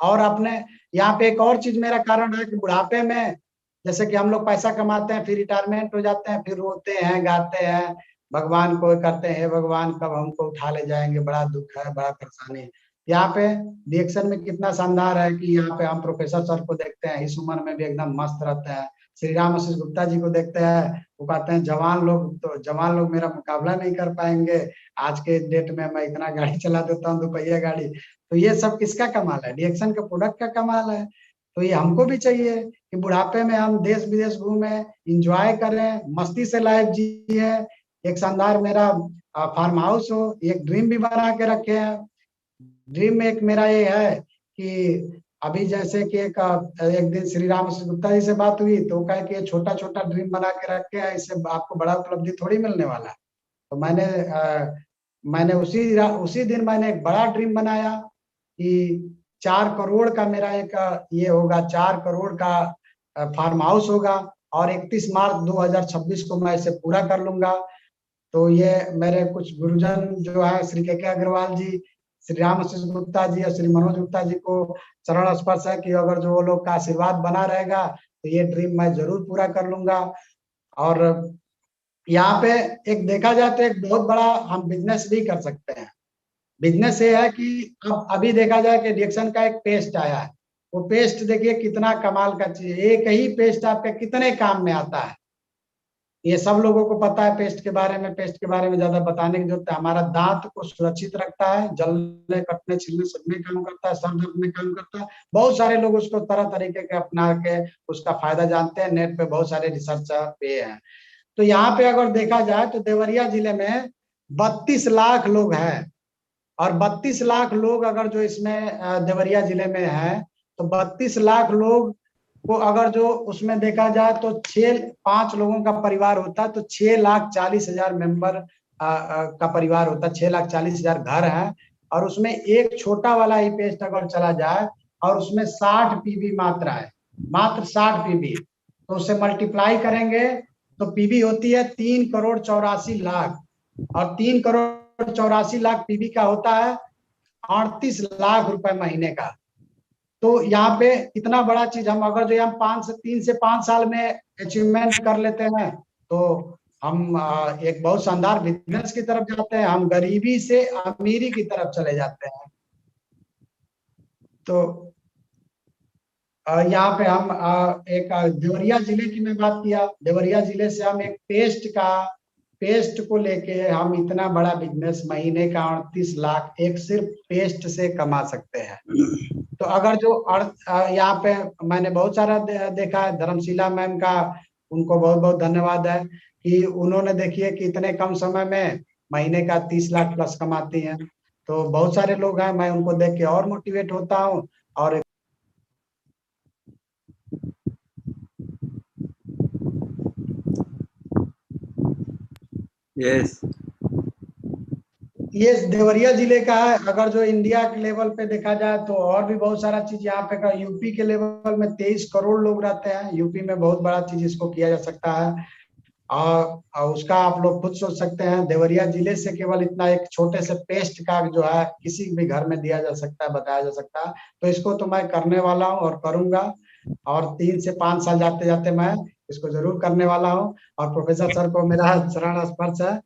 और अपने यहाँ पे एक और चीज मेरा कारण है कि बुढ़ापे में जैसे कि हम लोग पैसा कमाते हैं, फिर रिटायरमेंट हो जाते हैं, फिर रोते हैं, गाते हैं, भगवान को करते हैं, भगवान कब हमको उठा ले जाएंगे, बड़ा दुख है, बड़ा परेशानी है। यहाँ पे रिएक्शन में कितना शानदार है कि यहाँ पे हम प्रोफेसर सर को देखते हैं, इस उम्र में भी एकदम मस्त रहते हैं। श्री राम आशीष गुप्ता जी को देखते हैं, वो कहते हैं जवान लोग मेरा मुकाबला नहीं कर पाएंगे, आज के डेट में मैं इतना गाड़ी चला देता हूँ, 2 पहिया गाड़ी। तो ये सब किसका कमाल है? रिएक्शन के प्रोडक्ट का कमाल है। तो ये हमको भी चाहिए कि बुढ़ापे में हम देश विदेश घूमें, इंजॉय करें, मस्ती से लाइफ जिए। एक शानदार मेरा फार्म हाउस हो, एक ड्रीम भी बना के रखे हैं। ड्रीम में एक मेरा ये है कि अभी जैसे कि एक दिन श्री राम गुप्ता जी से बात हुई तो वो कहे कि ये छोटा छोटा ड्रीम बना के रखे हैं, इससे आपको बड़ा उपलब्धि थोड़ी मिलने वाला है। तो मैंने उसी दिन मैंने एक बड़ा ड्रीम बनाया कि 4 करोड़ का मेरा एक ये होगा, 4 करोड़ का फार्म हाउस होगा, और 31 मार्च 2026 को मैं इसे पूरा कर लूंगा। तो ये मेरे कुछ गुरुजन जो है श्री के अग्रवाल जी, श्री राम आशीष गुप्ता जी और श्री मनोज गुप्ता जी को चरण स्पर्श है कि अगर जो वो लोग का आशीर्वाद बना रहेगा तो ये ड्रीम मैं जरूर पूरा कर लूंगा। और यहाँ पे एक देखा जाए तो एक बहुत बड़ा हम बिजनेस भी कर सकते हैं। बिजनेस ये है कि अब अभी देखा जाए कि रिएक्शन का एक पेस्ट आया है, वो पेस्ट देखिए कितना कमाल का चीज है। एक ही पेस्ट आपके कितने काम में आता है, ये सब लोगों को पता है। पेस्ट के बारे में, पेस्ट के बारे में ज्यादा बताने की जरूरत है। हमारा दांत को सुरक्षित रखता है, जलने कटने छिलने सब में काम करता है, सर दर्द में काम करता है। बहुत सारे लोग उसको तरह तरीके के अपना के उसका फायदा जानते हैं, नेट पे बहुत सारे रिसर्च पे हैं। तो यहाँ पे अगर देखा जाए तो देवरिया जिले में 32 लाख लोग हैं, और 32 लाख लोग अगर जो इसमें देवरिया जिले में है, तो 32 लाख लोग को अगर जो उसमें देखा जाए तो 5 लोगों का परिवार होता है तो 6,40,000 मेंबर का परिवार होता है, 6,40,000 घर है। और उसमें एक छोटा वाला ही पेस्ट अगर चला जाए और उसमें 60 पीबी मात्रा है, मात्र 60 पीबी, तो उसे मल्टीप्लाई करेंगे तो पीबी होती है 3,84,00,000, और 3,84,00,000 पीबी का होता है 38 लाख रुपए महीने का। तो यहाँ पे इतना बड़ा चीज हम अगर जो हम 3 से 5 साल में अचीवमेंट कर लेते हैं तो हम एक बहुत शानदार बिजनेस की तरफ जाते हैं, हम गरीबी से अमीरी की तरफ चले जाते हैं। तो यहाँ पे हम एक देवरिया जिले की मैं बात किया, देवरिया जिले से हम एक पेस्ट को लेके हम इतना बड़ा बिजनेस महीने का 38 लाख एक सिर्फ पेस्ट से कमा सकते हैं। तो अगर जो यहाँ पे मैंने बहुत सारा देखा है, धर्मशिला मैम का उनको बहुत बहुत धन्यवाद है कि उन्होंने देखिए कि इतने कम समय में महीने का 30 लाख प्लस कमाती हैं। तो बहुत सारे लोग हैं, मैं उनको देख के और मोटिवेट होता हूँ। और यस, ये देवरिया जिले का है। अगर जो इंडिया के लेवल पे देखा जाए तो और भी बहुत सारा चीज यहाँ पे का, यूपी के लेवल में 23 करोड़ लोग रहते हैं। यूपी में बहुत बड़ा चीज इसको किया जा सकता है। और उसका आप लोग खुद सोच सकते हैं, देवरिया जिले से केवल इतना एक छोटे से पेस्ट का जो है किसी भी घर में दिया जा सकता है, बताया जा सकता है। तो इसको तो मैं करने वाला हूँ और करूंगा, और 3 से 5 साल जाते जाते मैं इसको जरूर करने वाला हूँ। और प्रोफेसर सर को मेरा शरण स्पर्श है।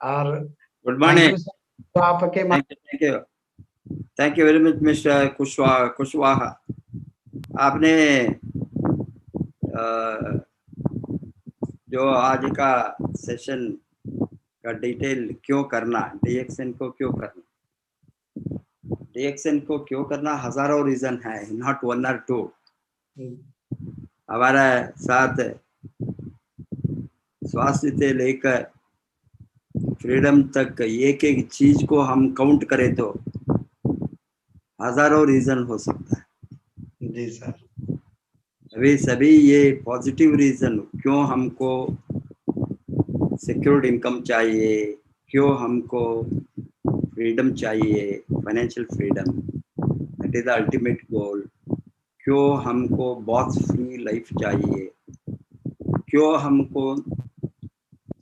और good thank morning. You sir. तो आपके thank you very much mister Kushwaha. आपने जो आज का सेशन का डिटेल क्यों करना, डीएक्सएन को क्यों करना, डीएक्सएन को क्यों करना, हजारों रीजन है, नॉट 1 or 2। हमारा साथ स्वास्थ्य से लेकर फ्रीडम तक एक एक चीज को हम काउंट करें तो हजारों रीजन हो सकता है। जी सर। सभी ये पॉजिटिव रीजन क्यों हमको सिक्योर्ड इनकम चाहिए, क्यों हमको फ्रीडम चाहिए, financial freedom, that is the ultimate goal. क्यों हमको बॉस फ्री लाइफ चाहिए, क्यों हमको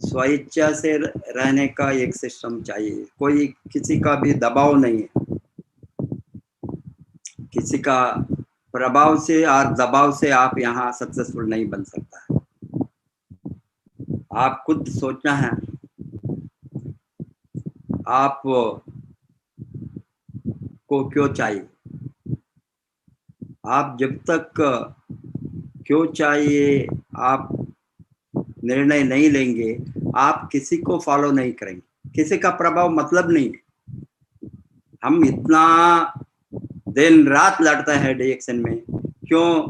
स्वेच्छा से रहने का एक सिस्टम चाहिए। कोई किसी का भी दबाव नहीं है, किसी का प्रभाव से और दबाव से आप यहाँ सक्सेसफुल नहीं बन सकता है। आप खुद सोचना है आप को क्यों चाहिए। आप जब तक क्यों चाहिए आप निर्णय नहीं लेंगे, आप किसी को फॉलो नहीं करेंगे, किसी का प्रभाव मतलब नहीं। हम इतना दिन रात लड़ता है डीएक्सएन में, क्यों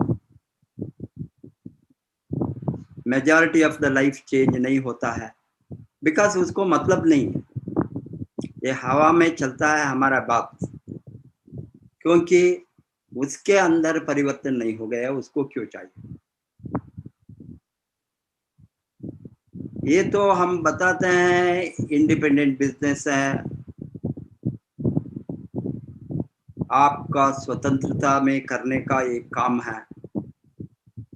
majority of the life change नहीं होता है? बिकॉज उसको मतलब नहीं है, ये हवा में चलता है हमारा बात, क्योंकि उसके अंदर परिवर्तन नहीं हो गया, उसको क्यों चाहिए। ये तो हम बताते हैं इंडिपेंडेंट बिजनेस है, आपका स्वतंत्रता में करने का एक काम है,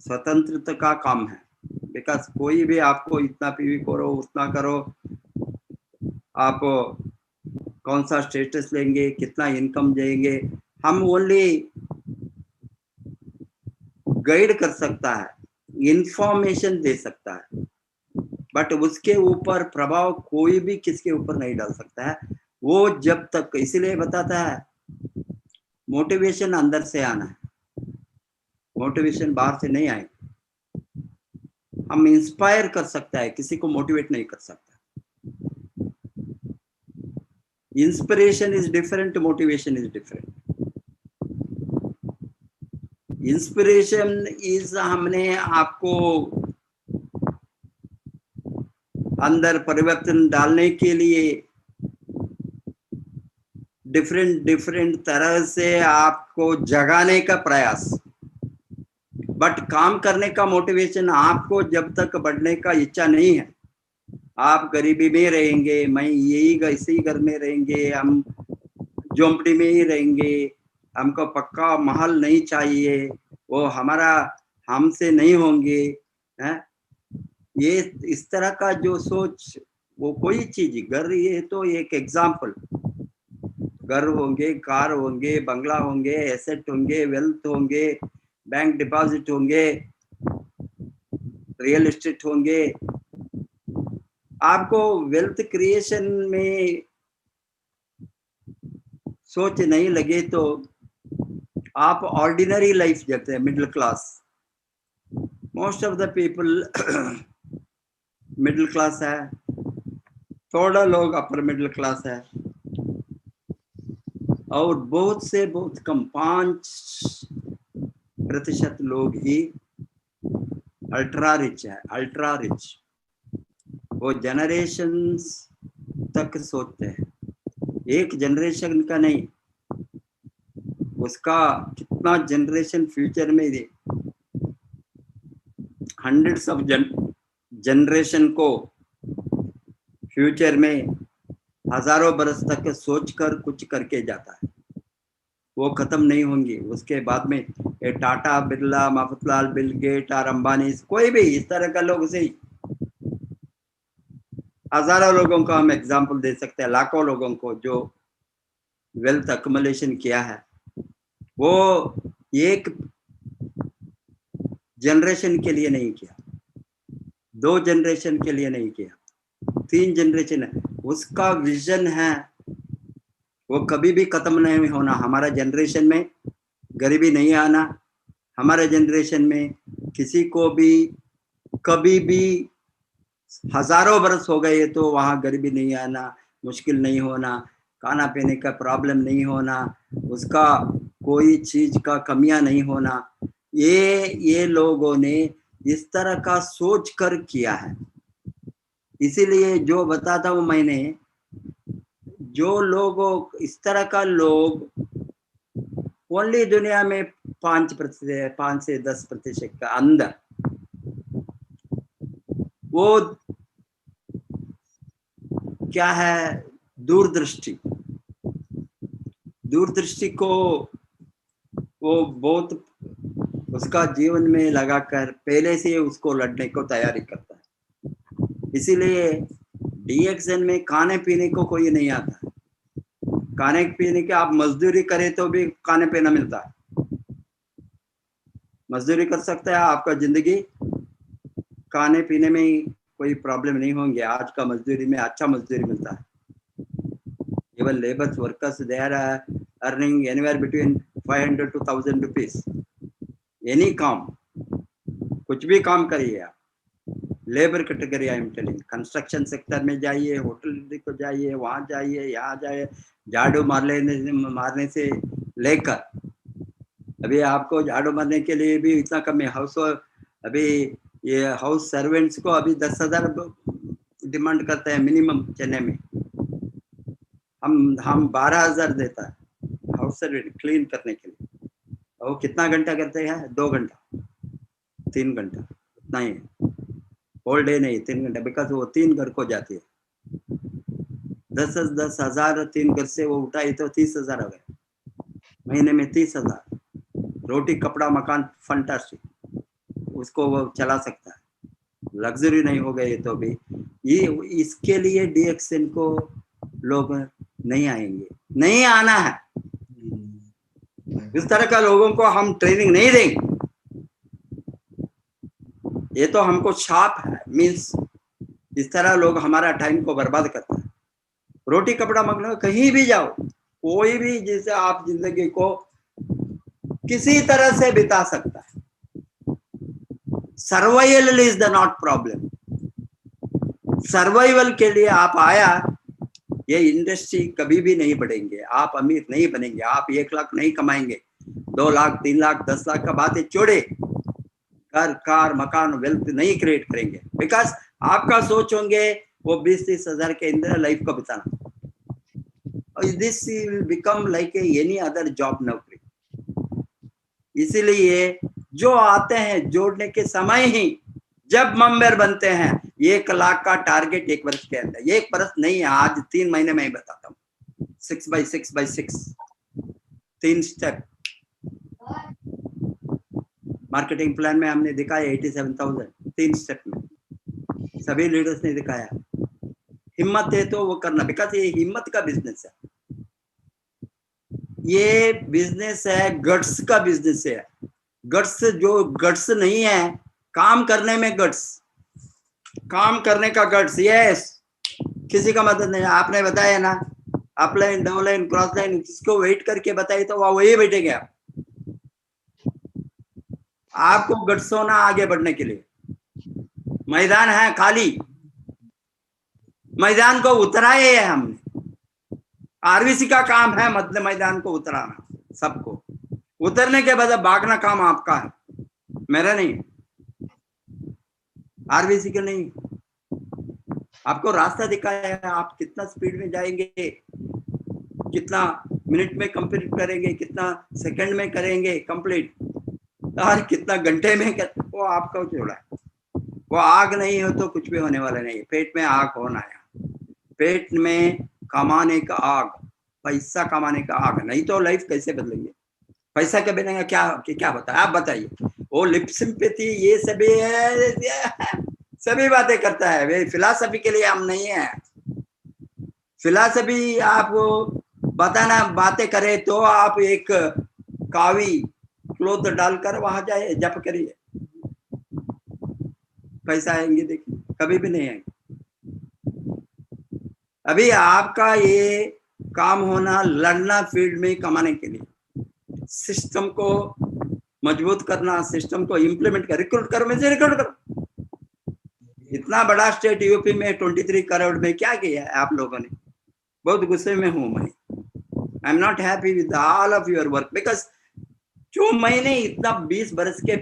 स्वतंत्रता का काम है। बिकॉज कोई भी आपको इतना पीवी करो उतना करो, आप कौन सा स्टेटस लेंगे, कितना इनकम देंगे, हम ओनली गाइड कर सकता है, इंफॉर्मेशन दे सकता है, बट उसके ऊपर प्रभाव कोई भी किसके ऊपर नहीं डाल सकता है। वो जब तक, इसीलिए बताता है मोटिवेशन अंदर से आना है, मोटिवेशन बाहर से नहीं आए। हम इंस्पायर कर सकता है, किसी को मोटिवेट नहीं कर सकता। Inspiration is different, motivation is different. Inspiration is हमने आपको अंदर परिवर्तन डालने के लिए डिफरेंट तरह से आपको जगाने का प्रयास, बट काम करने का मोटिवेशन आपको जब तक बढ़ने का इच्छा नहीं है, आप गरीबी में रहेंगे, मैं यही इसी घर में रहेंगे, हम झोंपड़ी में ही रहेंगे, हमको पक्का महल नहीं चाहिए, वो हमारा हमसे नहीं होंगे, है? ये इस तरह का जो सोच, वो कोई चीज, घर ये तो एक एग्जाम्पल, घर होंगे, कार होंगे, बंगला होंगे, एसेट होंगे, वेल्थ होंगे, बैंक डिपॉजिट होंगे, रियल एस्टेट होंगे। आपको वेल्थ क्रिएशन में सोच नहीं लगे तो आप ऑर्डिनरी लाइफ जीते हैं, middle class. Most of the people middle class है, थोड़ा लोग अपर मिडिल क्लास है, और बहुत से बहुत कम 5% लोग ही अल्ट्रा रिच है। अल्ट्रा रिच वो जनरेशंस तक सोचते हैं, एक जनरेशन का नहीं, उसका कितना जनरेशन फ्यूचर में दे, हंड्रेड्स ऑफ जनरेशन को फ्यूचर में हजारों बरस तक सोचकर कुछ करके जाता है, वो खत्म नहीं होंगी। उसके बाद में ये टाटा, बिरला, मफतलाल, बिल गेट और अंबानी, कोई भी इस तरह का लोग से हजारों लोगों को हम एग्जाम्पल दे सकते हैं, लाखों लोगों को जो वेल्थ अक्युमुलेशन किया है, वो एक जनरेशन के लिए नहीं किया, 2 जनरेशन के लिए नहीं किया, 3 जनरेशन है। उसका विजन है, वो कभी भी खत्म नहीं होना। हमारा जनरेशन में गरीबी नहीं आना, हमारे जनरेशन में किसी को भी कभी भी हजारों बरस हो गए तो वहाँ गरीबी नहीं आना, मुश्किल नहीं होना, खाना पीने का प्रॉब्लम नहीं होना, उसका कोई चीज का कमियां नहीं होना। ये लोगों ने इस तरह का सोच कर किया है। इसीलिए जो बताता हूं मैंने, जो लोग इस तरह का लोग ओनली दुनिया में 5% से 10% का अंदर, वो क्या है, दूरदृष्टि को वो बहुत उसका जीवन में लगाकर पहले से उसको लड़ने को तैयारी करता है। इसीलिए डीएक्सन में खाने पीने को कोई नहीं आता है। खाने पीने के आप मजदूरी करें तो भी खाने पीना मिलता है, मजदूरी कर सकते हैं, आपका जिंदगी खाने पीने में कोई प्रॉब्लम नहीं होंगे। आज का मजदूरी में अच्छा मजदूरी मिलता है। Even laborers, workers, they are earning anywhere between 500 to 1000 rupees. Any काम, कुछ भी काम करिए आप, labour category I am telling, construction sector में जाइए, होटल को जाइए, वहाँ जाइए, यहाँ जाइए, झाड़ू मारने से लेकर, अभी आपको झाड़ू मारने के लिए भी इतना कम है। अभी ये हाउस सर्वेंट्स को अभी 10,000 डिमांड करते हैं मिनिमम चेन्नई में। हम 12,000 देता है हाउस सर्वेंट क्लीन करने के लिए। वो कितना घंटा करते हैं? 2 घंटा 3 घंटा, उतना ही, होल डे नहीं, 3 घंटा, बिकॉज वो 3 घर को जाती है। 10,000 3 घर से वो उठाई तो 30,000 हो गए, महीने में 30,000। रोटी कपड़ा मकान फंटास्टिक, उसको वो चला सकता है, लग्जरी नहीं हो गई तो भी। ये इसके लिए डीएक्सन को लोग नहीं आएंगे, नहीं आना है। इस तरह का लोगों को हम ट्रेनिंग नहीं देंगे। ये तो हमको छाप है, मीन्स इस तरह लोग हमारा टाइम को बर्बाद करते हैं। रोटी कपड़ा मकान, कहीं भी जाओ, कोई भी जिससे आप जिंदगी को किसी तरह से बिता सकता है। Survival is the not problem. Survival के लिए आप आया, ये इंडस्ट्री कभी भी नहीं बढ़ेंगे, आप अमीर नहीं बनेंगे, आप 1 लाख नहीं कमाएंगे, 2 लाख 3 लाख 10 लाख का बात है छोड़े, घर कार मकान वेल्थ नहीं क्रिएट करेंगे, बिकॉज आपका सोच होंगे वो 20-30 हजार के अंदर लाइफ को बिताना। This will become like any other job नौकरी। इसीलिए जो आते हैं जोड़ने के समय ही जब मेंबर बनते हैं, 1 लाख का टारगेट 1 वर्ष के अंदर, 1 वर्ष नहीं, आज 3 महीने में ही बताता हूँ। 6x6x6 3 स्टेप मार्केटिंग प्लान में हमने दिखाया 87,000 3 स्टेप में, सभी लीडर्स ने दिखाया। हिम्मत है तो वो करना, बिकॉज ये हिम्मत का बिजनेस है, ये बिजनेस है, गट्स का बिजनेस है। गट्स, जो गट्स नहीं है काम करने में, गट्स, काम करने का गट्स, यस, किसी का मदद नहीं। आपने बताया ना, अपलाइन डाउनलाइन क्रॉस लाइन, किसको वेट करके बताई तो वही बैठेंगे आप। आपको गट्स होना आगे बढ़ने के लिए। मैदान है खाली, मैदान को उतराए है हमने। आरबीसी का काम है मध्य मैदान को उतराना, सबको उतरने के बाद भागना काम आपका है, मेरा नहीं, आरबीसी का नहीं। आपको रास्ता दिखाया है, आप कितना स्पीड में जाएंगे, कितना मिनट में कंप्लीट करेंगे, कितना सेकंड में करेंगे कंप्लीट, और कितना घंटे में वो आपका छोड़ा है। वो आग नहीं हो तो कुछ भी होने वाला नहीं। पेट में आग होना है, पेट में कमाने का आग, पैसा कमाने का आग, नहीं तो लाइफ कैसे बदलेंगे? पैसा क्या बनेगा? क्या बताए आप बताइए। वो लिप सिंपैथी ये सभी है, सभी बातें करता है। वे फिलॉसफी के लिए हम नहीं है। फिलॉसफी आप बताना बातें करे तो आप एक कावी क्लोथ डालकर वहां जाए, जप करिए, पैसा आएंगे? देखिए कभी भी नहीं आएंगे। अभी आपका ये काम होना लड़ना फील्ड में कमाने के लिए, सिस्टम को मजबूत करना, सिस्टम को इम्प्लीमेंट कर, रिक्रूट करो, में से रिक्रूट करो। इतना बड़ा स्टेट यूपी में 23 करोड़ में क्या किया है आप लोगों ने? बहुत गुस्से में हूं मैं। I am not happy with all of your work, because जो मैंने इतना 21 वर्ष के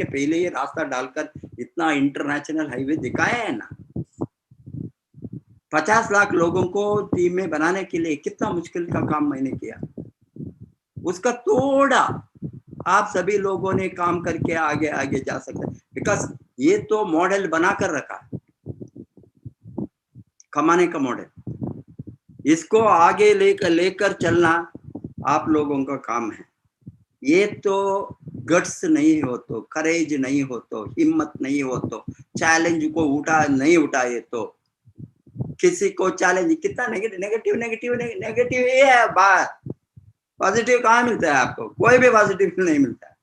पहले ये रास्ता डालकर इतना इंटरनेशनल हाईवे दिखाया है ना, 50 लाख लोगों को टीम में बनाने के लिए कितना मुश्किल का काम मैंने किया, उसका थोड़ा आप सभी लोगों ने काम करके आगे आगे जा सकते हैं। बिकॉज ये तो मॉडल बनाकर रखा है, कमाने का मॉडल, इसको आगे लेकर चलना आप लोगों का काम है। ये तो गट्स नहीं हो तो, करेज नहीं हो तो, हिम्मत नहीं हो तो, चैलेंज को नहीं उठाए तो, किसी को चैलेंज, कितना नेगेटिव ये है बात। पॉजिटिव कहाँ मिलता है आपको? कोई भी पॉजिटिव नहीं मिलता है।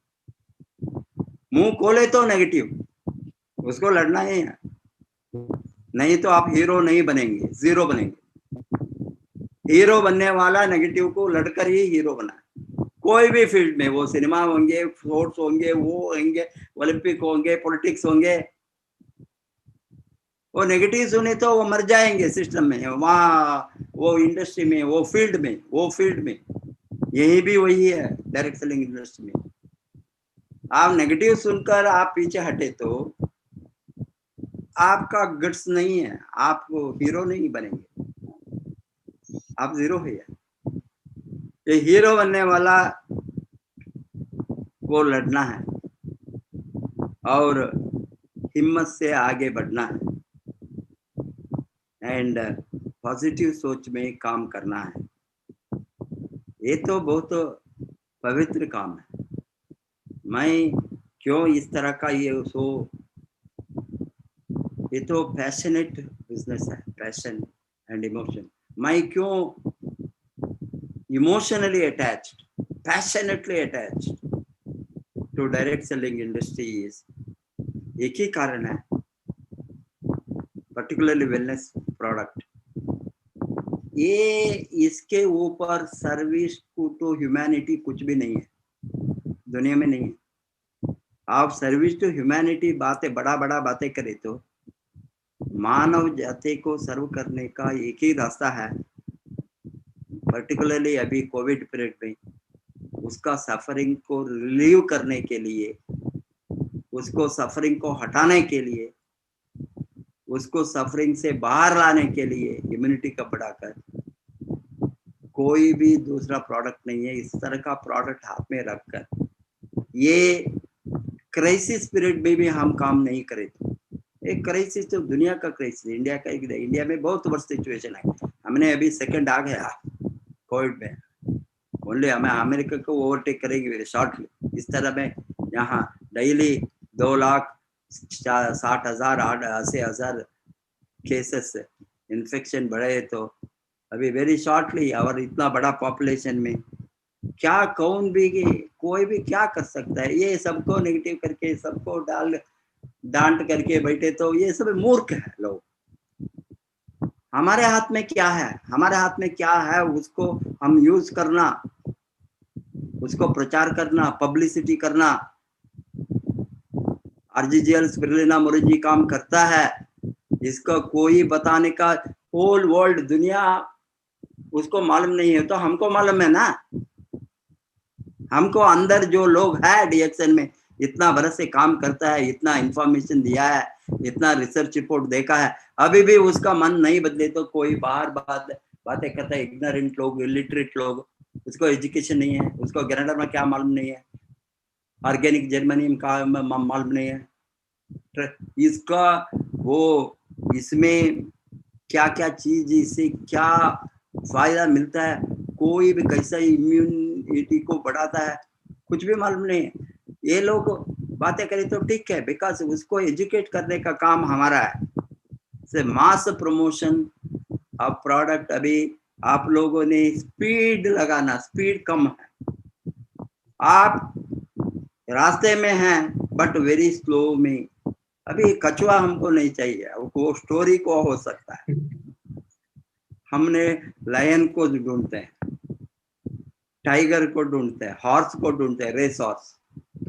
मुंह खोले तो नेगेटिव, उसको लड़ना ही है, नहीं तो आप हीरो नहीं बनेंगे, जीरो बनेंगे। हीरो बनने वाला नेगेटिव को लड़कर ही हीरो बना। कोई भी फील्ड में, वो सिनेमा होंगे, स्पोर्ट्स होंगे, वो होंगे, ओलंपिक होंगे, पॉलिटिक्स होंगे, वो नेगेटिव सुने तो वो मर जाएंगे सिस्टम में, वहाँ वो इंडस्ट्री में, वो फील्ड में यही भी वही है डायरेक्ट सेलिंग इंडस्ट्री में। आप नेगेटिव सुनकर आप पीछे हटे तो आपका गट्स नहीं है, आप हीरो नहीं बनेंगे, आप जीरो है। ये हीरो बनने वाला वो लड़ना है और हिम्मत से आगे बढ़ना है एंड पॉजिटिव सोच में काम करना है। ये तो बहुत पवित्र काम है। मैं क्यों इस तरह का ये तो पैशनेट बिजनेस है, पैशन एंड इमोशन। मैं क्यों emotionally attached, passionately attached to direct selling industries, एक ही कारण है, पर्टिकुलरली वेलनेस प्रोडक्ट। ये इसके ऊपर सर्विस टू ह्यूमैनिटी कुछ भी नहीं है दुनिया में, नहीं है। आप सर्विस टू ह्यूमैनिटी बातें बड़ा बातें करें तो मानव जाति को सर्व करने का एक ही रास्ता है, पर्टिकुलरली अभी कोविड पीरियड में उसका सफरिंग को रिलीव करने के लिए, उसको सफरिंग को हटाने के लिए, उसको सफरिंग से बाहर लाने के लिए इम्यूनिटी का बढ़ाकर कोई भी दूसरा प्रोडक्ट नहीं है। इस तरह का प्रोडक्ट हाथ में रखकर ये क्राइसिस पीरियड में भी हम काम नहीं करें तो, एक क्राइसिस तो दुनिया का क्राइसिस, इंडिया का, इंडिया में बहुत वर्स्ट सिचुएशन है। हमने अभी सेकंड आ गया कोविड में, ओनली हमें अमेरिका को ओवरटेक करेगी वेरी शॉर्टली। इस तरह में यहाँ डेली 2,60,000 80,000 केसेस इन्फेक्शन बढ़े तो अभी वेरी शॉर्टली, और इतना बड़ा पॉपुलेशन में क्या कोई भी क्या कर सकता है? ये सबको नेगेटिव करके, सबको डांट करके बैठे तो ये सब मूर्ख है लोग। हमारे हाथ में क्या है? हमारे हाथ में क्या है? उसको हम यूज करना, उसको प्रचार करना, पब्लिसिटी करना। आरजीजीएल स्पिरुलिना मोरिजी काम करता है, इसका कोई बताने का, होल वर्ल्ड दुनिया उसको मालूम नहीं है तो हमको मालूम है ना। हमको अंदर जो लोग है डीएक्सन में इतना बरस से काम करता है, इतना इंफॉर्मेशन दिया है, इतना रिसर्च रिपोर्ट देखा है, अभी भी उसका मन नहीं बदले तो कोई बाहर बातें करता है। इग्नोरेंट लोग, इलिटरेट लोग, उसको एजुकेशन नहीं है, उसको ग्रेनर में क्या मालूम नहीं है, ऑर्गेनिक जर्मनी का मालूम नहीं है, इसका वो इसमें क्या क्या चीज इससे क्या फायदा मिलता है, कोई भी कैसा इम्यूनिटी को बढ़ाता है, कुछ भी मालूम नहीं है। ये लोग बातें करें तो ठीक है, बिकॉज उसको एजुकेट करने का काम हमारा है। से मास प्रमोशन ऑफ प्रोडक्ट, अभी आप लोगों ने स्पीड लगाना, स्पीड कम है, आप रास्ते में हैं बट वेरी स्लो में। अभी कछुआ हमको नहीं चाहिए, वो स्टोरी को हो सकता है, हमने लायन को ढूंढते हैं, टाइगर को ढूंढते हैं, हॉर्स को ढूंढते हैं, रेस हॉर्स।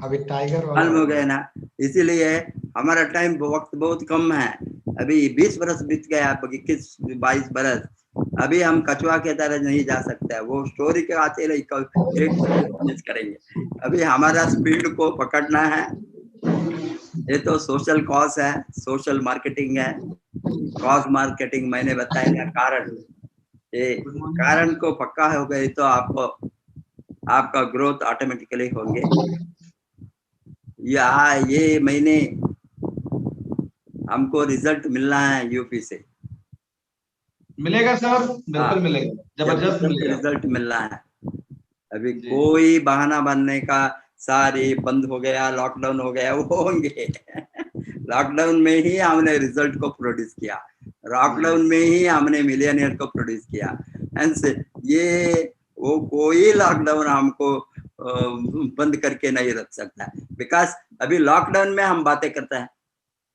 अभी टाइगर मालूम वाला हो गया ना, इसीलिए हमारा टाइम वक्त बहुत कम है। अभी 20 बरस बीत गया, 21-22 बरस, अभी हम कछुआ के तरह नहीं जा सकते हैं, वो स्टोरी के आते रही मिस करेंगे। अभी हमारा स्पीड को पकड़ना है। ये तो सोशल कॉज है, सोशल मार्केटिंग है, कॉज मार्केटिंग मैंने बताया कारण। ये कारण को पक्का हो गई तो आपको आपका ग्रोथ ऑटोमेटिकली होंगे। ये महीने हमको रिजल्ट मिलना है यूपी से। मिलेगा सर, बिल्कुल मिलेगा, जबरदस्त मिलेगा। रिजल्ट मिलना है। अभी जी। कोई बहाना बनने का, सारे बंद हो गया, लॉकडाउन हो गया, वो होंगे। लॉकडाउन में ही हमने रिजल्ट को प्रोड्यूस किया, लॉकडाउन में ही हमने मिलियनियर को प्रोड्यूस किया। ये वो कोई लॉकडाउन हमको बंद करके नहीं रख सकता, बिकॉज अभी लॉकडाउन में हम बातें करते हैं।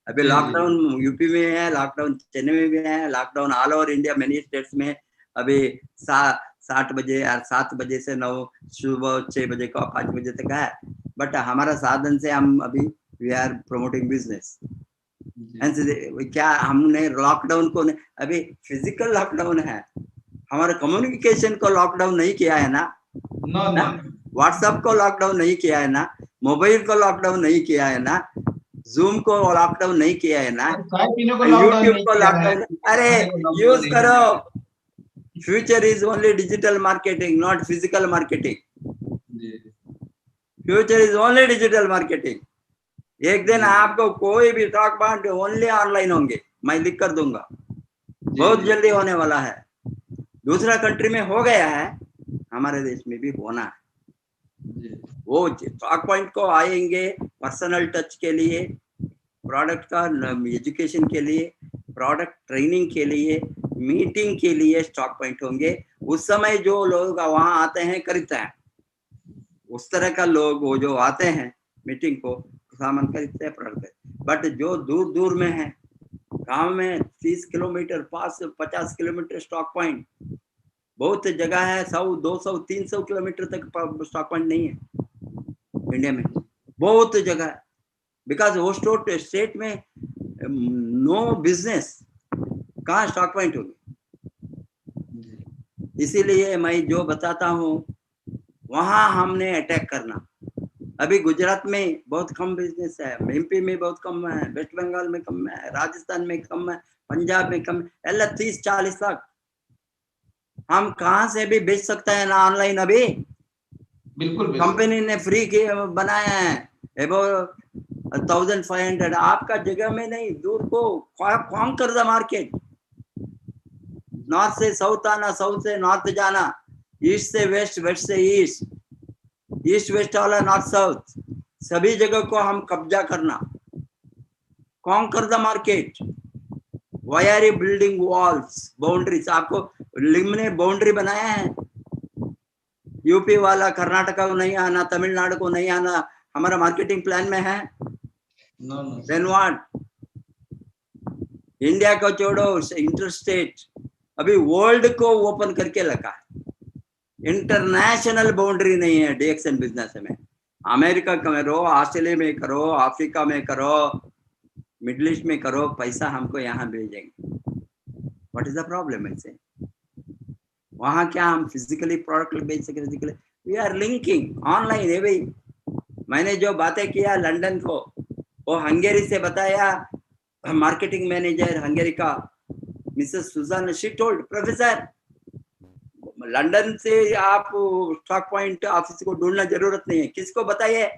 अभी लॉकडाउन यूपी में है, लॉकडाउन चेन्नई में भी है, lockdown all over India many states में। अभी 7 बजे और 7 बजे से 9 सुबह 6 बजे का 5 बजे तक है, बट हमारा साधन से हम अभी वी आर प्रमोटिंग बिजनेस। क्या हमने लॉकडाउन को अभी फिजिकल लॉकडाउन है, हमारे कम्युनिकेशन को लॉकडाउन नहीं किया है ना, व्हाट्सएप को लॉकडाउन नहीं किया है ना, मोबाइल को लॉकडाउन नहीं किया है ना, जूम को लॉकडाउन नहीं किया है ना, यूट्यूब को लॉकडाउन। अरे यूज करो, future is only digital marketing, not physical marketing. Future is only digital marketing. एक दिन आपको कोई भी स्टॉक मार्केट ओनली ऑनलाइन होंगे, मैं लिख कर दूंगा, बहुत जल्दी होने वाला है। दूसरा कंट्री में हो गया है, हमारे देश में भी होना है। वो स्टॉक पॉइंट को आएंगे पर्सनल टच के लिए, प्रोडक्ट का एजुकेशन के लिए, प्रोडक्ट ट्रेनिंग के लिए, मीटिंग के लिए स्टॉक पॉइंट होंगे। उस समय जो लोग वहां आते हैं खरीदते हैं, उस तरह का लोग वो जो आते हैं मीटिंग को, सामान खरीदते हैं, प्रोडक्ट। बट जो दूर दूर में है, गांव में 30 किलोमीटर पास 50 किलोमीटर स्टॉक पॉइंट, बहुत जगह है 100 200 300 किलोमीटर तक स्टॉक पॉइंट नहीं है इंडिया में, बहुत जगह है। बिकॉज वो स्टेट में नो बिजनेस, कहाँ स्टॉक पॉइंट होगी। इसीलिए मैं जो बताता हूँ वहां हमने अटैक करना। अभी गुजरात में बहुत कम बिजनेस है, एमपी में बहुत कम है, वेस्ट बंगाल में कम है, राजस्थान में कम है, पंजाब में कम है, 30-40 लाख हम कहाँ से भी बेच सकते हैं ना ऑनलाइन। अभी बिल्कुल कंपनी ने फ्री के बनाया है, अबाउट 1500। आपका जगह में नहीं, दूर को कॉन्कर द मार्केट। नॉर्थ से साउथ आना, साउथ से नॉर्थ जाना, ईस्ट से वेस्ट, वेस्ट से ईस्ट, ईस्ट वेस्ट वाला नॉर्थ साउथ, सभी जगह को हम कब्जा करना, conquer the market. Why are you building walls, boundaries? आपको लिम ने बाउंड्री बनाया है, यूपी वाला कर्नाटका को नहीं आना, तमिलनाडु को नहीं आना, हमारा मार्केटिंग प्लान में है। Then what? इंडिया को छोड़ो, इंटरस्टेट अभी वर्ल्ड को ओपन करके लगा है। इंटरनेशनल बाउंड्री नहीं है डीएक्सएन बिजनेस में। अमेरिका करो, ऑस्ट्रेलिया में करो, अफ्रीका में करो, मिडिल ईस्ट में करो, पैसा हमको यहाँ भेजेंगे। What is the problem? ऐसे वहां क्या हम फिजिकली प्रोडक्ट बेच सके? Physically we are linking online है भाई। मैंने जो बातें किया लंदन को, वो हंगेरी से बताया, मार्केटिंग मैनेजर हंगेरी का Mrs Susan, she told professor London से आप स्टॉक पॉइंट ऑफिस को ढूंढना जरूरत नहीं है, किसको बताइए,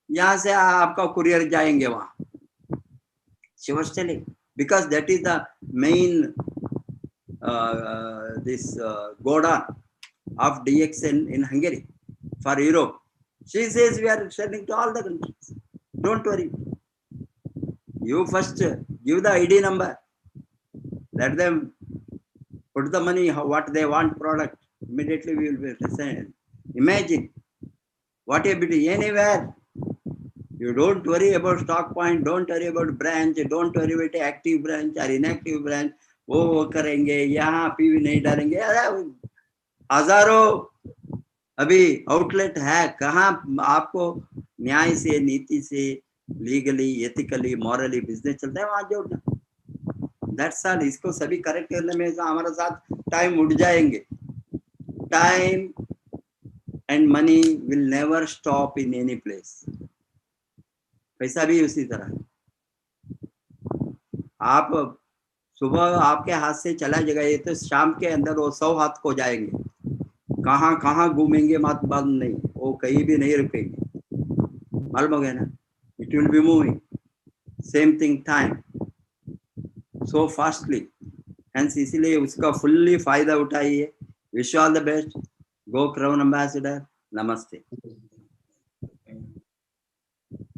यहाँ से आपका कुरियर जाएंगे वहां। She was telling because that is the main this godown of DXN in Hungary for Europe. She says we are selling to all the countries. Don't worry. You first give the ID number. Let them put the money, what they want product. Immediately we will be sent. Imagine what a bit anywhere. You don't worry about stock point, don't worry about branch, don't worry about active branch or inactive branch. वो करेंगे, यहाँ PV नहीं डालेंगे. हजारों अभी outlet है, कहाँ आपको न्याय से, नीति से, लीगली, एथिकली, मॉरली बिजनेस चलता है, वहां जोड़ना. That's all. इसको सभी करेक्ट करने में हमारे साथ टाइम उड़ जाएंगे. Time and money will never stop in any place. पैसा भी उसी तरह. आप सुबह आपके हाथ से चला जाएगा, ये तो शाम के अंदर वो 100 हाथ को जाएंगे. कहाँ कहाँ घूमेंगे मत बंद नहीं, वो कहीं भी नहीं रुकेंगे. मालूम हो गया ना. It will be moving same thing time so fastly. Hence इसीलिए उसका फुल्ली फायदा उठाइए. Wish all the best. Go crown ambassador. नमस्ते.